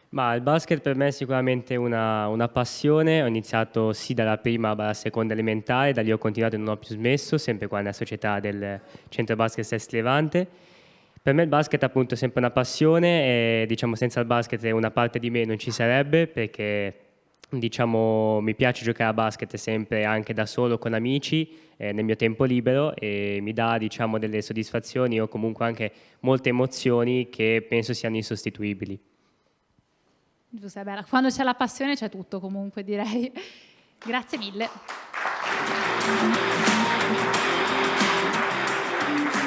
Ma il basket per me è sicuramente una passione. Ho iniziato sì dalla prima alla seconda elementare, da lì ho continuato e non ho più smesso, sempre qua nella società del Centro Basket Sestri Levante. Per me il basket appunto è sempre una passione e diciamo senza il basket una parte di me non ci sarebbe, perché diciamo mi piace giocare a basket sempre anche da solo con amici nel mio tempo libero, e mi dà diciamo delle soddisfazioni o comunque anche molte emozioni che penso siano insostituibili. Giusto, bella. Quando c'è la passione c'è tutto comunque, direi. Grazie mille.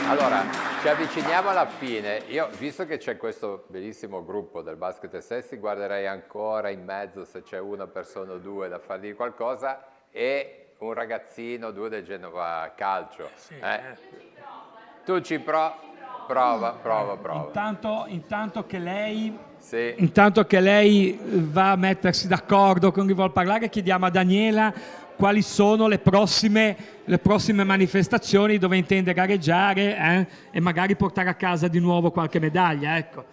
Allora, ci avviciniamo alla fine. Io, visto che c'è questo bellissimo gruppo del basket Sestri, guarderei ancora in mezzo se c'è una persona o due da fargli qualcosa, e un ragazzino, due del Genova Calcio. Tu ci prova. Intanto che lei va a mettersi d'accordo con chi vuol parlare, chiediamo a Daniela quali sono le prossime manifestazioni dove intende gareggiare e magari portare a casa di nuovo qualche medaglia. Ecco.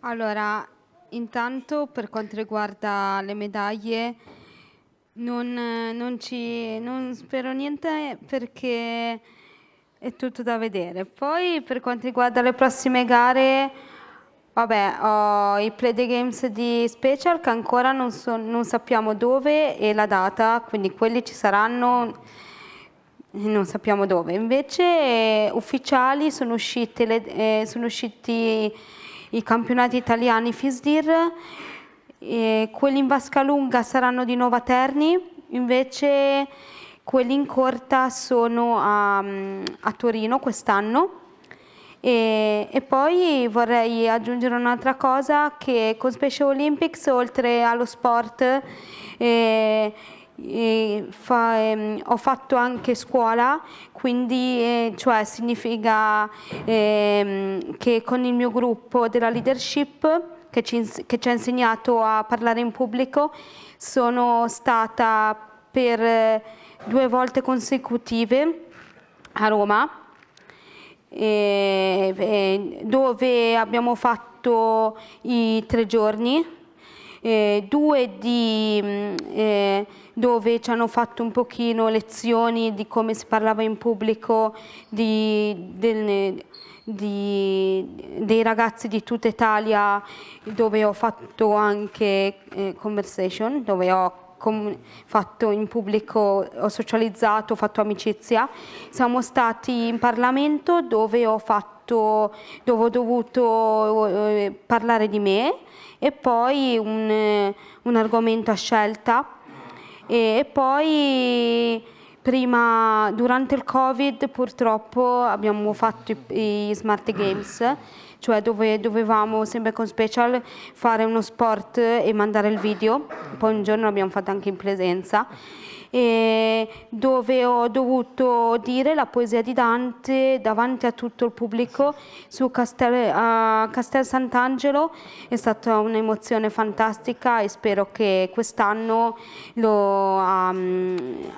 Allora, intanto per quanto riguarda le medaglie non spero niente, perché è tutto da vedere. Poi per quanto riguarda le prossime gare, vabbè, ho i Play the Games di Special che ancora non sappiamo dove e la data, quindi quelli ci saranno, non sappiamo dove. Invece ufficiali sono usciti i campionati italiani FISDIR, quelli in vasca lunga saranno di Nova Terni, invece quelli in corta sono a Torino quest'anno. E poi vorrei aggiungere un'altra cosa, che con Special Olympics, oltre allo sport, ho fatto anche scuola, quindi cioè significa che con il mio gruppo della leadership che ci ha insegnato a parlare in pubblico, sono stata per 2 volte consecutive a Roma, dove abbiamo fatto i 3 giorni, 2 dove ci hanno fatto un pochino lezioni di come si parlava in pubblico, dei ragazzi di tutta Italia, dove ho fatto anche conversation, dove ho fatto in pubblico, ho socializzato, ho fatto amicizia. Siamo stati in Parlamento, dove ho dovuto parlare di me, e poi un argomento a scelta, e poi durante il Covid purtroppo abbiamo fatto i Smart Games, cioè dove dovevamo sempre con Special fare uno sport e mandare il video. Poi un giorno l'abbiamo fatto anche in presenza, dove ho dovuto dire la poesia di Dante davanti a tutto il pubblico a Castel Sant'Angelo. È stata un'emozione fantastica, e spero che quest'anno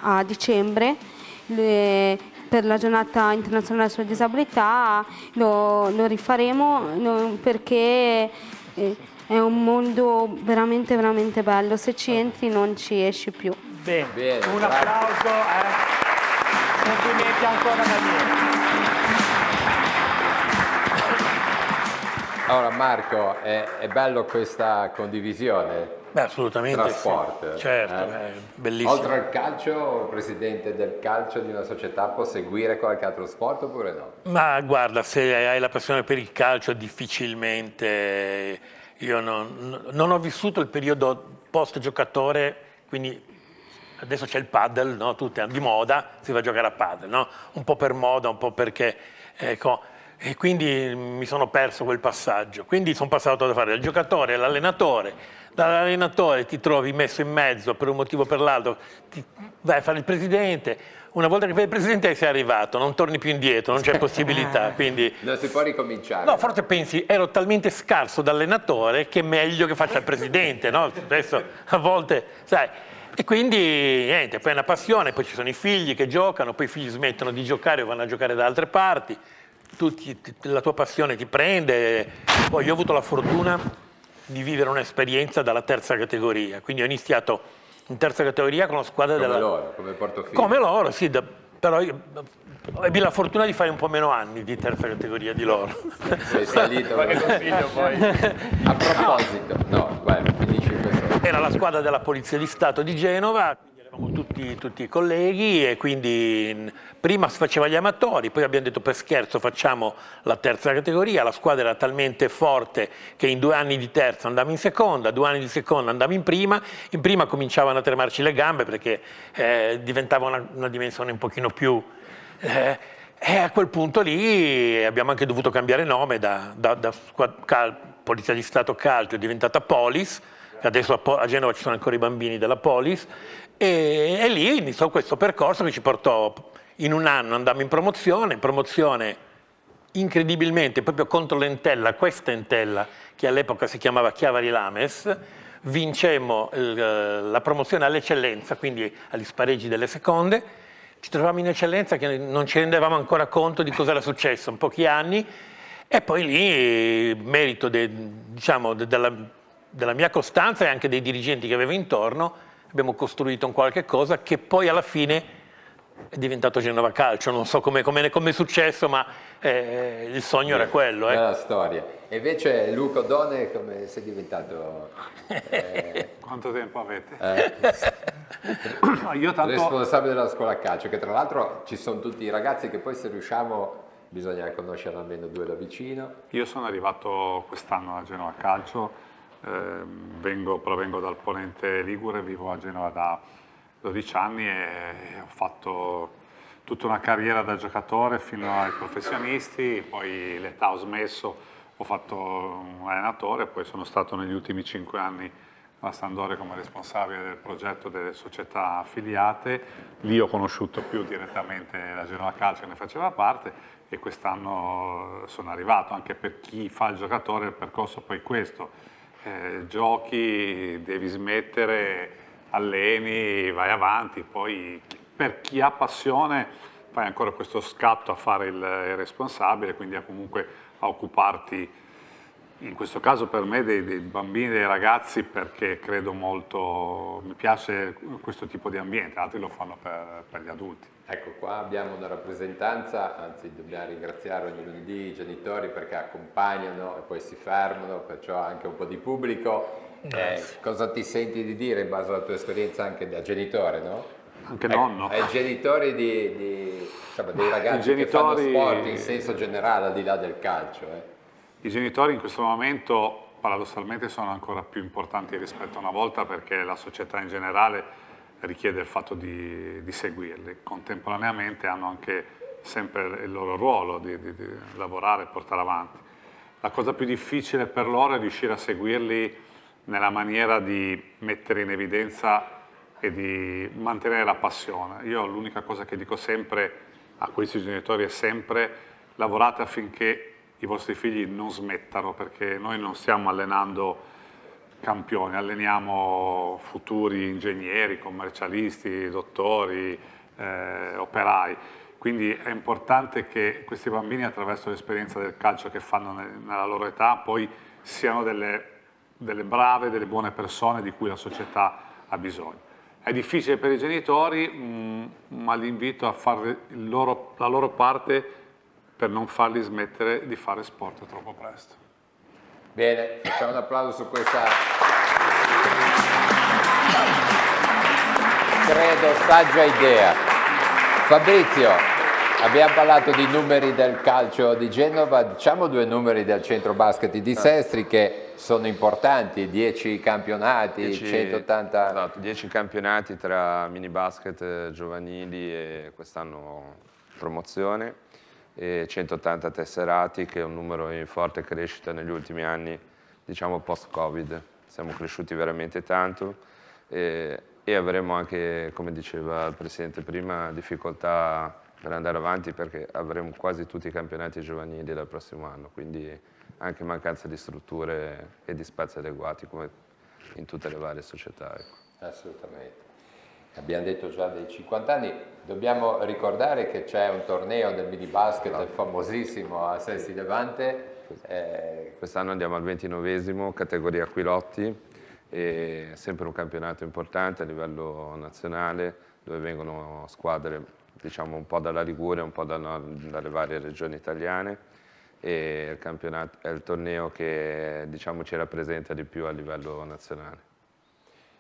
a dicembre, per la giornata internazionale sulla disabilità, lo rifaremo, perché è un mondo veramente veramente bello. Se ci entri non ci esci più. Bene, un applauso, complimenti ancora da me. Allora Marco, è bello questa condivisione. Beh, assolutamente tra sì. sport. Certo, è bellissimo. Oltre al calcio, il presidente del calcio di una società può seguire qualche altro sport oppure no? Ma guarda, se hai la passione per il calcio, difficilmente. Io non ho vissuto il periodo post giocatore, quindi adesso c'è il paddle, no? Tutti di moda, si va a giocare a paddle, no? Un po' per moda, un po' perché, ecco, e quindi mi sono perso quel passaggio. Quindi sono passato da fare dal giocatore all'allenatore. Dall'allenatore ti trovi messo in mezzo per un motivo o per l'altro, vai a fare il presidente. Una volta che fai il presidente sei arrivato, non torni più indietro, non c'è possibilità. Quindi non si può ricominciare. no, forse pensi, ero talmente scarso da allenatore che è meglio che faccia il presidente, no? Adesso a volte, sai. E quindi niente, poi è una passione, poi ci sono i figli che giocano, poi i figli smettono di giocare o vanno a giocare da altre parti, la tua passione ti prende. Poi io ho avuto la fortuna di vivere un'esperienza dalla terza categoria, quindi ho iniziato in terza categoria con la squadra come della... loro, come Portofino. Come loro, sì, però io ebbi la fortuna di fare un po' meno anni di terza categoria di loro. Sei salito. Qualche consiglio poi. A proposito, no, vai, finisci questo. Era la squadra della Polizia di Stato di Genova, quindi eravamo tutti colleghi e quindi prima si faceva gli amatori, poi abbiamo detto per scherzo facciamo la terza categoria, la squadra era talmente forte che in 2 anni di terza andavo in seconda, 2 anni di seconda andavo in prima cominciavano a tremarci le gambe perché diventava una dimensione un pochino più... e a quel punto lì abbiamo anche dovuto cambiare nome da Polizia di Stato Calcio, è diventata Polis, adesso a Genova ci sono ancora i bambini della Polis, e lì iniziò questo percorso che ci portò, in 1 anno andammo in promozione incredibilmente proprio contro l'Entella, questa Entella che all'epoca si chiamava Chiavari Lames, vincemmo la promozione all'eccellenza, quindi agli spareggi delle seconde, ci trovavamo in eccellenza che non ci rendevamo ancora conto di cosa era successo in pochi anni, e poi lì merito della mia costanza e anche dei dirigenti che avevo intorno abbiamo costruito un qualche cosa che poi alla fine è diventato Genova Calcio. Non so come è successo, ma il sogno era quello. Bella storia. E invece Luca Odone come sei diventato? Quanto tempo avete? Io tanto... responsabile della scuola calcio, che tra l'altro ci sono tutti i ragazzi che poi se riusciamo bisogna conoscere almeno 2 da vicino. Io sono arrivato quest'anno a Genova Calcio, provengo dal Ponente Ligure, vivo a Genova da 12 anni e ho fatto tutta una carriera da giocatore fino ai professionisti, poi l'età ho smesso, ho fatto un allenatore, poi sono stato negli ultimi 5 anni a Sandore come responsabile del progetto delle società affiliate. Lì ho conosciuto più direttamente la Genova Calcio che ne faceva parte e quest'anno sono arrivato. Anche per chi fa il giocatore il percorso poi è questo, giochi, devi smettere, alleni, vai avanti, poi per chi ha passione fai ancora questo scatto a fare il responsabile, quindi comunque a occuparti, in questo caso per me, dei bambini, dei ragazzi, perché credo molto, mi piace questo tipo di ambiente, altri lo fanno per gli adulti. Ecco, qua abbiamo una rappresentanza, anzi dobbiamo ringraziare ogni lunedì i genitori perché accompagnano e poi si fermano, perciò anche un po' di pubblico. Cosa ti senti di dire in base alla tua esperienza anche da genitore, no? Anche nonno. Ai genitori dei ragazzi che fanno sport in senso generale, al di là del calcio. I genitori in questo momento paradossalmente sono ancora più importanti rispetto a una volta perché la società in generale richiede il fatto di seguirli. Contemporaneamente hanno anche sempre il loro ruolo di lavorare e portare avanti. La cosa più difficile per loro è riuscire a seguirli nella maniera di mettere in evidenza e di mantenere la passione. Io l'unica cosa che dico sempre a questi genitori è sempre lavorate affinché i vostri figli non smettano, perché noi non stiamo allenando campioni, alleniamo futuri ingegneri, commercialisti, dottori, operai. Quindi è importante che questi bambini, attraverso l'esperienza del calcio che fanno nella loro età, poi siano delle brave, delle buone persone di cui la società ha bisogno. È difficile per i genitori, ma li invito a fare la loro parte per non farli smettere di fare sport troppo presto. Bene, facciamo un applauso su questa, credo, saggia idea. Fabrizio, abbiamo parlato di numeri del calcio di Genova, diciamo 2 numeri del centro basket di Sestri che sono importanti, 10 campionati, 180... Esatto, 10 campionati tra mini basket giovanili e quest'anno promozione, e 180 tesserati, che è un numero in forte crescita negli ultimi anni, diciamo post-Covid. Siamo cresciuti veramente tanto e avremo anche, come diceva il Presidente prima, difficoltà per andare avanti perché avremo quasi tutti i campionati giovanili dal prossimo anno, quindi anche mancanza di strutture e di spazi adeguati come in tutte le varie società. Ecco. Assolutamente. Abbiamo detto già dei 50 anni, dobbiamo ricordare che c'è un torneo del mini basket famosissimo a Sestri Levante. Quest'anno andiamo al 29esimo, categoria Quilotti, è sempre un campionato importante a livello nazionale dove vengono squadre, diciamo, un po' dalla Liguria, un po' dalle varie regioni italiane, e il campionato è il torneo che, diciamo, ci rappresenta di più a livello nazionale.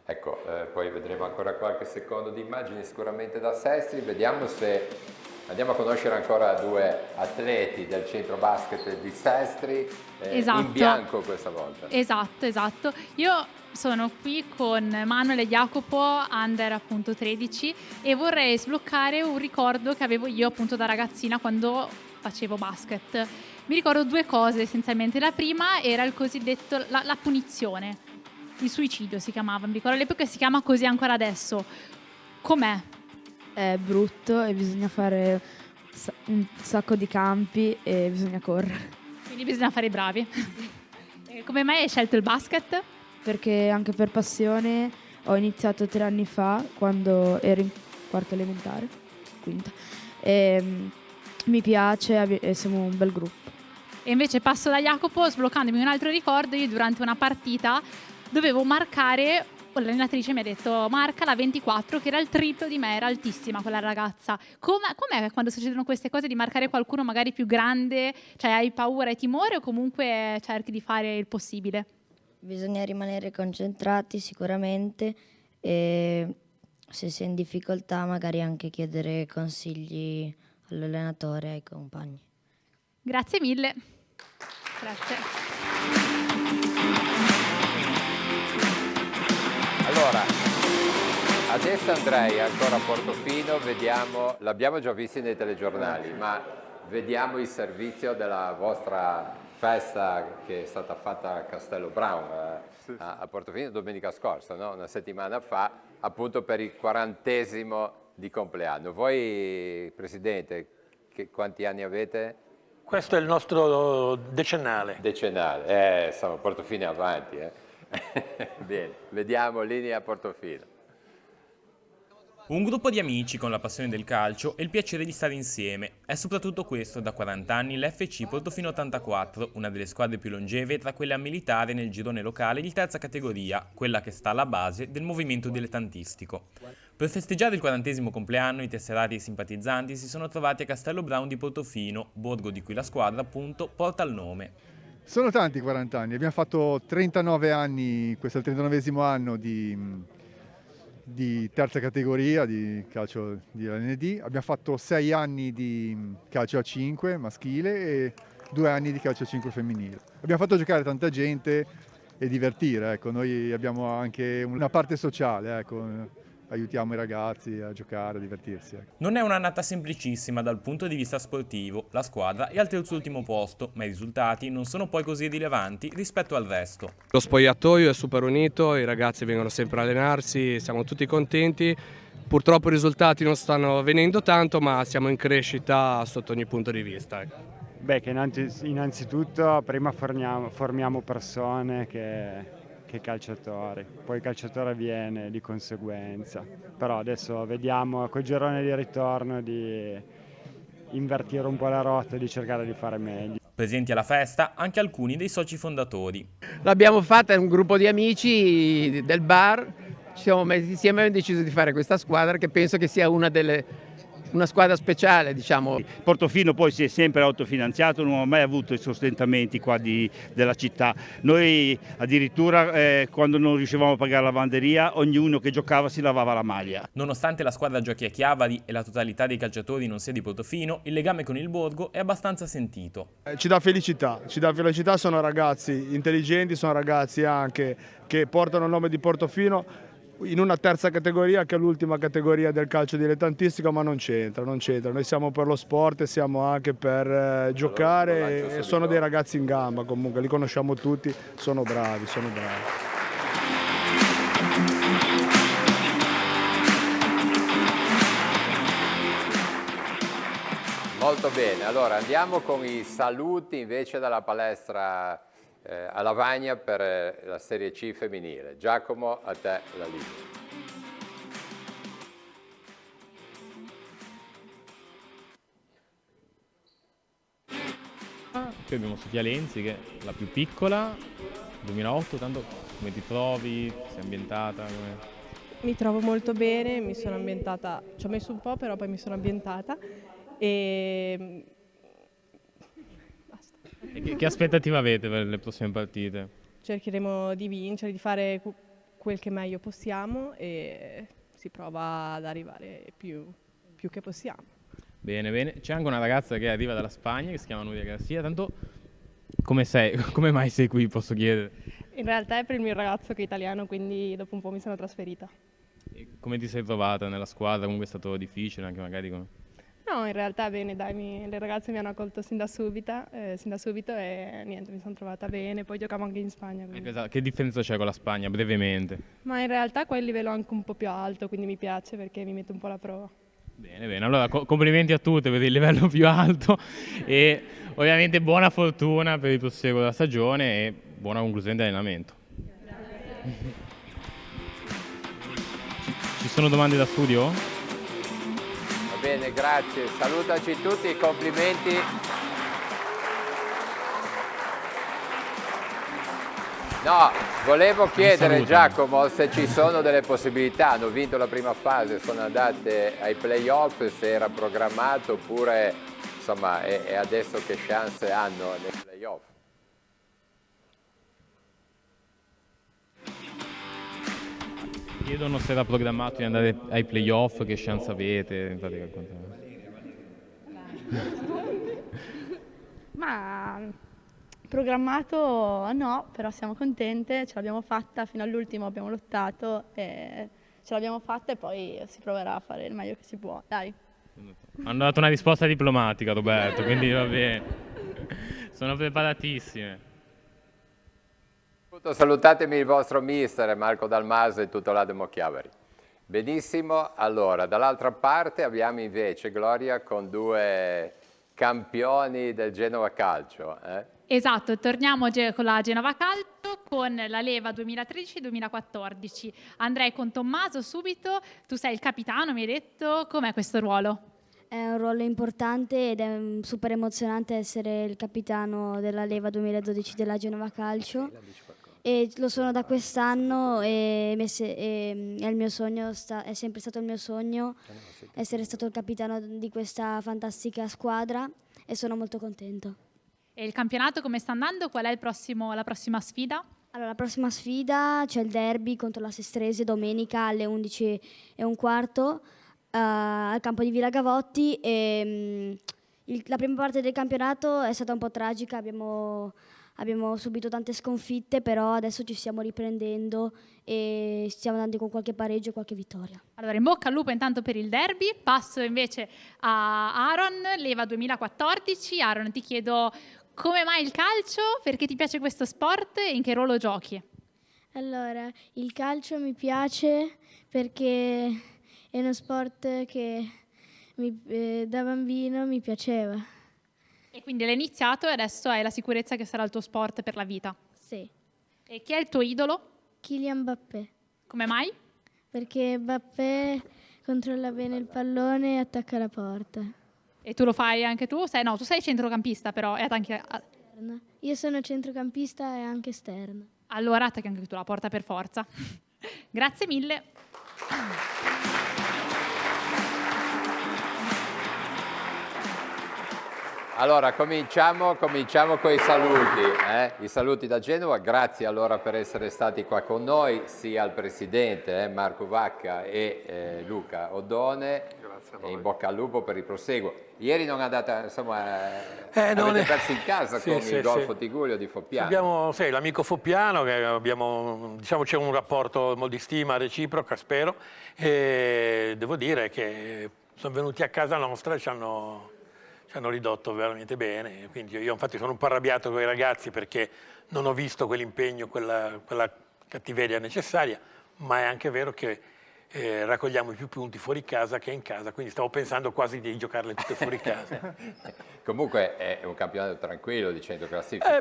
Ecco, poi vedremo ancora qualche secondo di immagini sicuramente da Sestri, vediamo se andiamo a conoscere ancora 2 atleti del centro basket di Sestri, Esatto. in bianco questa volta. Esatto. Io sono qui con Manuel e Jacopo, under appunto 13, e vorrei sbloccare un ricordo che avevo io appunto da ragazzina quando facevo basket. Mi ricordo 2 cose essenzialmente. La prima era il cosiddetto la punizione. Il suicidio si chiamava, mi ricordo all'epoca, si chiama così ancora adesso. Com'è? È brutto e bisogna fare un sacco di campi e bisogna correre. Quindi bisogna fare i bravi. Come mai hai scelto il basket? Perché anche per passione ho iniziato 3 anni fa quando ero in quarta elementare, quinta. E mi piace e siamo un bel gruppo. E invece passo da Jacopo, sbloccandomi un altro ricordo. Io durante una partita dovevo marcare, l'allenatrice mi ha detto marca la 24, che era il triplo di me, era altissima quella ragazza. Com'è quando succedono queste cose di marcare qualcuno magari più grande? Cioè hai paura, hai timore o comunque cerchi di fare il possibile? Bisogna rimanere concentrati sicuramente e se sei in difficoltà magari anche chiedere consigli all'allenatore e ai compagni. Grazie mille. Grazie. Allora, adesso andrei ancora a Portofino, vediamo, l'abbiamo già visto nei telegiornali, ma vediamo il servizio della vostra festa che è stata fatta a Castello Brown a Portofino domenica scorsa, no? Una settimana fa, appunto per il 40° di compleanno. Voi, Presidente, quanti anni avete? Questo è il nostro decennale. Decennale, insomma, Portofino è avanti. Bene, vediamo linea Portofino. Un gruppo di amici con la passione del calcio e il piacere di stare insieme. È soprattutto questo da 40 anni l'FC Portofino 84, una delle squadre più longeve tra quelle a militare nel girone locale di terza categoria, quella che sta alla base del movimento dilettantistico. Per festeggiare il 40° compleanno i tesserati e i simpatizzanti si sono trovati a Castello Brown di Portofino, borgo di cui la squadra appunto porta il nome. Sono tanti 40 anni, abbiamo fatto 39 anni, questo è il 39° anno di terza categoria di calcio di LND, abbiamo fatto 6 anni di calcio a 5 maschile e 2 anni di calcio a 5 femminile. Abbiamo fatto giocare tanta gente e divertire, ecco. Noi abbiamo anche una parte sociale, ecco. Aiutiamo i ragazzi a giocare, a divertirsi. Ecco. Non è un'annata semplicissima dal punto di vista sportivo, la squadra è al terzultimo posto, ma i risultati non sono poi così rilevanti rispetto al resto. Lo spogliatoio è super unito, i ragazzi vengono sempre a allenarsi, siamo tutti contenti. Purtroppo i risultati non stanno venendo tanto, ma siamo in crescita sotto ogni punto di vista. Ecco. Beh, che innanzitutto prima formiamo persone che calciatori, poi il calciatore viene di conseguenza, però adesso vediamo col girone di ritorno di invertire un po' la rotta e di cercare di fare meglio. Presenti alla festa anche alcuni dei soci fondatori. L'abbiamo fatta un gruppo di amici del bar, ci siamo messi insieme e abbiamo deciso di fare questa squadra che penso che sia una delle una squadra speciale, diciamo. Portofino poi si è sempre autofinanziato, non ha mai avuto i sostentamenti qua della città. Noi addirittura quando non riuscivamo a pagare la lavanderia, ognuno che giocava si lavava la maglia. Nonostante la squadra giochi a Chiavari e la totalità dei calciatori non sia di Portofino, il legame con il borgo è abbastanza sentito. Ci dà felicità, sono ragazzi intelligenti, sono ragazzi anche che portano il nome di Portofino in una terza categoria che è l'ultima categoria del calcio dilettantistico, ma non c'entra. Noi siamo per lo sport e siamo anche per giocare e sono dei ragazzi in gamba comunque, li conosciamo tutti, sono bravi. Molto bene, allora andiamo con i saluti invece dalla palestra a Lavagna per la Serie C femminile. Giacomo, a te la linea. Qui abbiamo Sofia Lenzi che è la più piccola, 2008, tanto come ti trovi? Sei ambientata? Mi trovo molto bene, mi sono ambientata, ci ho messo un po' però poi mi sono ambientata e... E che aspettativa avete per le prossime partite? Cercheremo di vincere, di fare quel che meglio possiamo e si prova ad arrivare più che possiamo. Bene, bene. C'è anche una ragazza che arriva dalla Spagna che si chiama Nuria Garcia. Tanto come sei? Come mai sei qui, posso chiedere? In realtà è per il mio ragazzo che è italiano, quindi dopo un po' mi sono trasferita. E come ti sei trovata nella squadra? Comunque è stato difficile anche magari con... No, in realtà bene, dai, le ragazze mi hanno accolto sin da subito e niente, mi sono trovata bene, poi giocavo anche in Spagna. Quindi. Che differenza c'è con la Spagna, brevemente? Ma in realtà qua è il livello anche un po' più alto, quindi mi piace perché mi metto un po' alla prova. Bene, bene, allora complimenti a tutte per il livello più alto e ovviamente buona fortuna per il proseguo della stagione e buona conclusione dell'allenamento. Ci sono domande da studio? Bene, grazie. Salutaci tutti e complimenti. No, volevo chiedere Giacomo se ci sono delle possibilità. Hanno vinto la prima fase, sono andate ai playoff, se era programmato oppure insomma e adesso che chance hanno nei playoff? Chiedono se era programmato di andare ai playoff, che chance avete? Ma programmato no, però siamo contente, ce l'abbiamo fatta, fino all'ultimo abbiamo lottato e ce l'abbiamo fatta e poi si proverà a fare il meglio che si può, dai. Hanno dato una risposta diplomatica, Roberto, quindi va bene. Sono preparatissime. Salutatemi il vostro mister Marco Dalmaso e tutto l'Ademo Chiavari. Benissimo, allora dall'altra parte abbiamo invece Gloria con due campioni del Genova Calcio. Esatto, torniamo con la Genova Calcio con la leva 2013-2014. Andrei con Tommaso subito, tu sei il capitano, mi hai detto, com'è questo ruolo? È un ruolo importante ed è super emozionante essere il capitano della leva 2012 della Genova Calcio. E lo sono da quest'anno e è il mio sogno, è sempre stato il mio sogno essere stato il capitano di questa fantastica squadra e sono molto contento. E il campionato come sta andando? Qual è la prossima sfida? Allora, la prossima sfida c'è il derby contro la Sestrese domenica alle 11:15 al campo di Villa Gavotti e la prima parte del campionato è stata un po' tragica, abbiamo subito tante sconfitte, però adesso ci stiamo riprendendo e stiamo andando con qualche pareggio e qualche vittoria. Allora, in bocca al lupo intanto per il derby. Passo invece a Aaron, leva 2014. Aaron, ti chiedo come mai il calcio, perché ti piace questo sport e in che ruolo giochi? Allora, il calcio mi piace perché è uno sport che da bambino mi piaceva. E quindi l'hai iniziato e adesso hai la sicurezza che sarà il tuo sport per la vita? Sì. E chi è il tuo idolo? Kylian Mbappé. Come mai? Perché Mbappé controlla bene il pallone e attacca la porta. E tu lo fai anche tu? No, tu sei centrocampista però. Io sono centrocampista e anche esterno. Allora attacchi anche tu la porta per forza. Grazie mille. Allora, cominciamo con i saluti. I saluti da Genova. Grazie allora per essere stati qua con noi, sia al Presidente Marco Vacca e Luca Oddone. Grazie a E voi. in bocca al lupo per il proseguo. Ieri non è andata, insomma, non avete è- perso in casa Sì, con sì, il Golfo sì. Tigullio di Foppiano. Abbiamo l'amico Foppiano, che abbiamo, diciamo, c'è un rapporto di stima reciproca, spero, e devo dire che sono venuti a casa nostra e ci hanno ridotto veramente bene. Quindi io infatti sono un po' arrabbiato con i ragazzi perché non ho visto quell'impegno, quella cattiveria necessaria, ma è anche vero che raccogliamo più punti fuori casa che in casa, quindi stavo pensando quasi di giocarle tutte fuori casa. Comunque è un campionato tranquillo di centro classifica.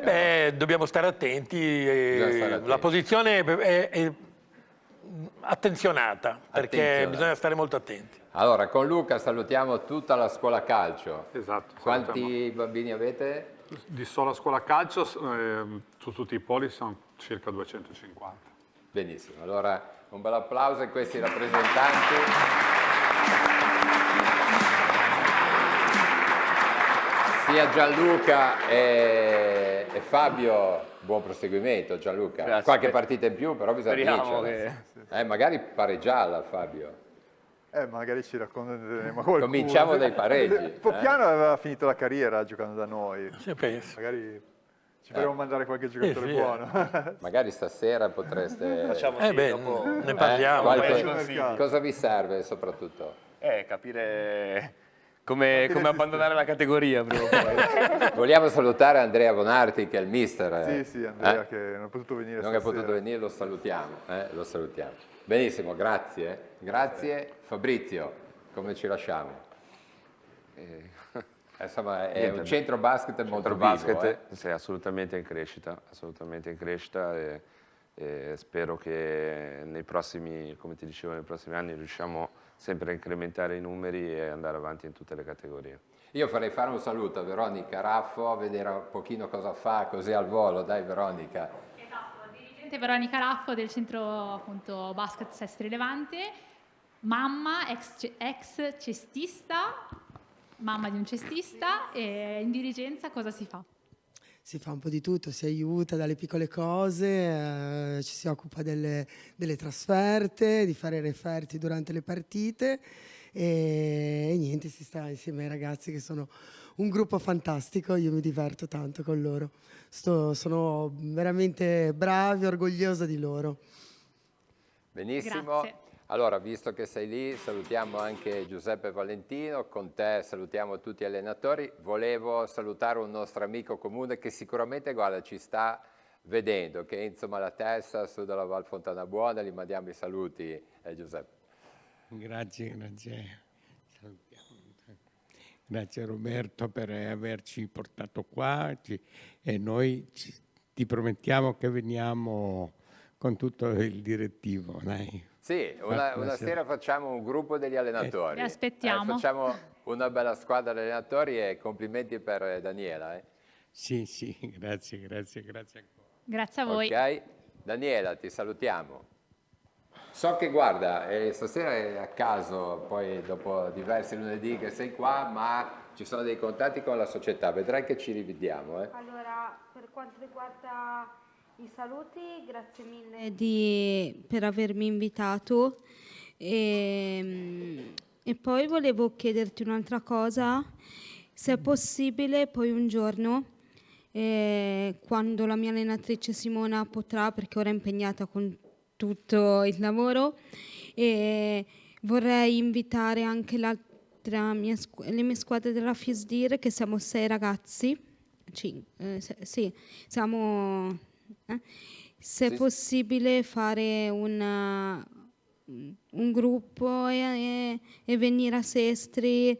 Dobbiamo stare attenti. Bisogna stare attenti. La posizione è attenzionata, perché Attenzionata. bisogna stare molto attenti. Allora, con Luca salutiamo tutta la scuola calcio. Esatto. Quanti bambini avete? Di sola scuola calcio, su tutti i poli sono circa 250. Benissimo, allora un bel applauso a questi rappresentanti. Sia Gianluca e Fabio, buon proseguimento Gianluca. Grazie. Qualche partita in più, però bisogna Speriamo vincere. Magari pareggiarla Fabio. Magari ci racconteremo qualcuno. Cominciamo dai pareggi. Foppiano aveva finito la carriera giocando da noi. penso. Magari ci faremo mandare qualche giocatore sì. buono. Magari stasera potreste... Facciamo sì, dopo- ne parliamo. Cosa vi serve soprattutto? Capire come abbandonare la categoria prima o poi. Vogliamo salutare Andrea Bonarti che è il mister. Sì, Andrea che non è potuto venire Non è stasera. potuto venire, lo salutiamo. Lo salutiamo. Benissimo, grazie. Grazie. Fabrizio, come ci lasciamo? Insomma, è un centro basket molto Centro vivo. basket, sì, assolutamente in crescita e spero che nei prossimi, come ti dicevo, nei prossimi anni riusciamo sempre a incrementare i numeri e andare avanti in tutte le categorie. Io farei fare un saluto a Veronica Raffo, a vedere un pochino cosa fa, così al volo. Dai Veronica. Dirigente Veronica Raffo del centro appunto basket Sestri Levante, mamma, ex cestista, mamma di un cestista, e in dirigenza cosa si fa? Si fa un po' di tutto, si aiuta dalle piccole cose, ci si occupa delle trasferte, di fare i referti durante le partite e niente, si sta insieme ai ragazzi che sono un gruppo fantastico, io mi diverto tanto con loro, sono veramente bravi, orgogliosa di loro. Benissimo. Grazie. Allora, visto che sei lì, salutiamo anche Giuseppe Valentino, con te salutiamo tutti gli allenatori. Volevo salutare un nostro amico comune che sicuramente, guarda, ci sta vedendo, che è insomma la testa su dalla Val Fontana Buona, gli mandiamo i saluti, Giuseppe. Grazie. Grazie Roberto per averci portato qua e noi ti promettiamo che veniamo con tutto il direttivo, dai. Sì, una sera facciamo un gruppo degli allenatori. Vi aspettiamo. Facciamo una bella squadra di allenatori e complimenti per Daniela. Sì, grazie ancora. Grazie a voi. Ok, Daniela, ti salutiamo. So che, guarda, stasera è a caso, poi dopo diversi lunedì che sei qua, ma ci sono dei contatti con la società, vedrai che ci rivediamo. Allora, per quanto riguarda i saluti, grazie mille per avermi invitato e poi volevo chiederti un'altra cosa, se è possibile poi un giorno, quando la mia allenatrice Simona potrà, perché ora è impegnata con tutto il lavoro, vorrei invitare anche le mie squadre della FISDIR, che siamo 6 ragazzi, siamo... se è possibile fare un gruppo e venire a Sestri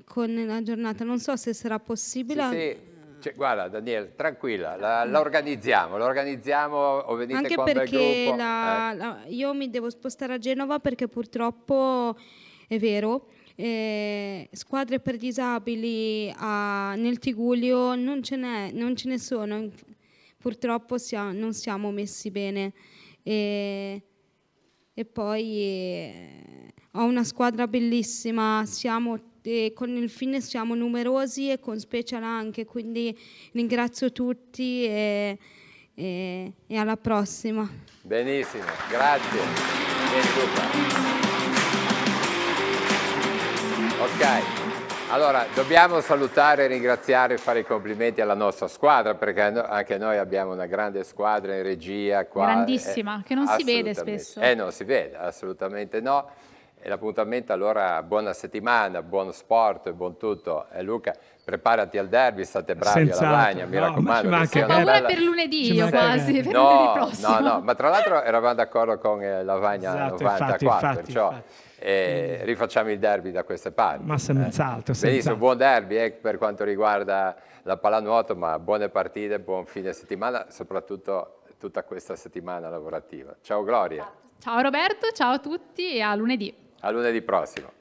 con la giornata, non so se sarà possibile. Sì. Cioè, guarda Daniele, tranquilla, la organizziamo o venite anche qua un bel perché gruppo. Io mi devo spostare a Genova perché purtroppo è vero, squadre per disabili nel Tigullio non ce ne sono. Purtroppo non siamo messi bene e poi ho una squadra bellissima, siamo con il fitness siamo numerosi e con Special anche, quindi ringrazio tutti e alla prossima. Benissimo, grazie. Vieni, Luca. Ok. Allora, dobbiamo salutare, ringraziare e fare i complimenti alla nostra squadra, perché anche noi abbiamo una grande squadra in regia qua. Grandissima, che non si vede spesso. Non si vede, assolutamente no. E l'appuntamento allora, buona settimana, buon sport, buon tutto. E Luca, preparati al derby, state bravi alla Lavagna, mi raccomando. Ho paura per lunedì io quasi, per lunedì prossimo. No, ma tra l'altro eravamo d'accordo con Lavagna Esatto, 94, infatti. perciò... rifacciamo il derby da queste parti. Ma senz'altro. Benissimo, buon derby per quanto riguarda la pallanuoto, ma buone partite, buon fine settimana, soprattutto tutta questa settimana lavorativa. Ciao Gloria. Ciao Roberto, ciao a tutti e a lunedì. A lunedì prossimo.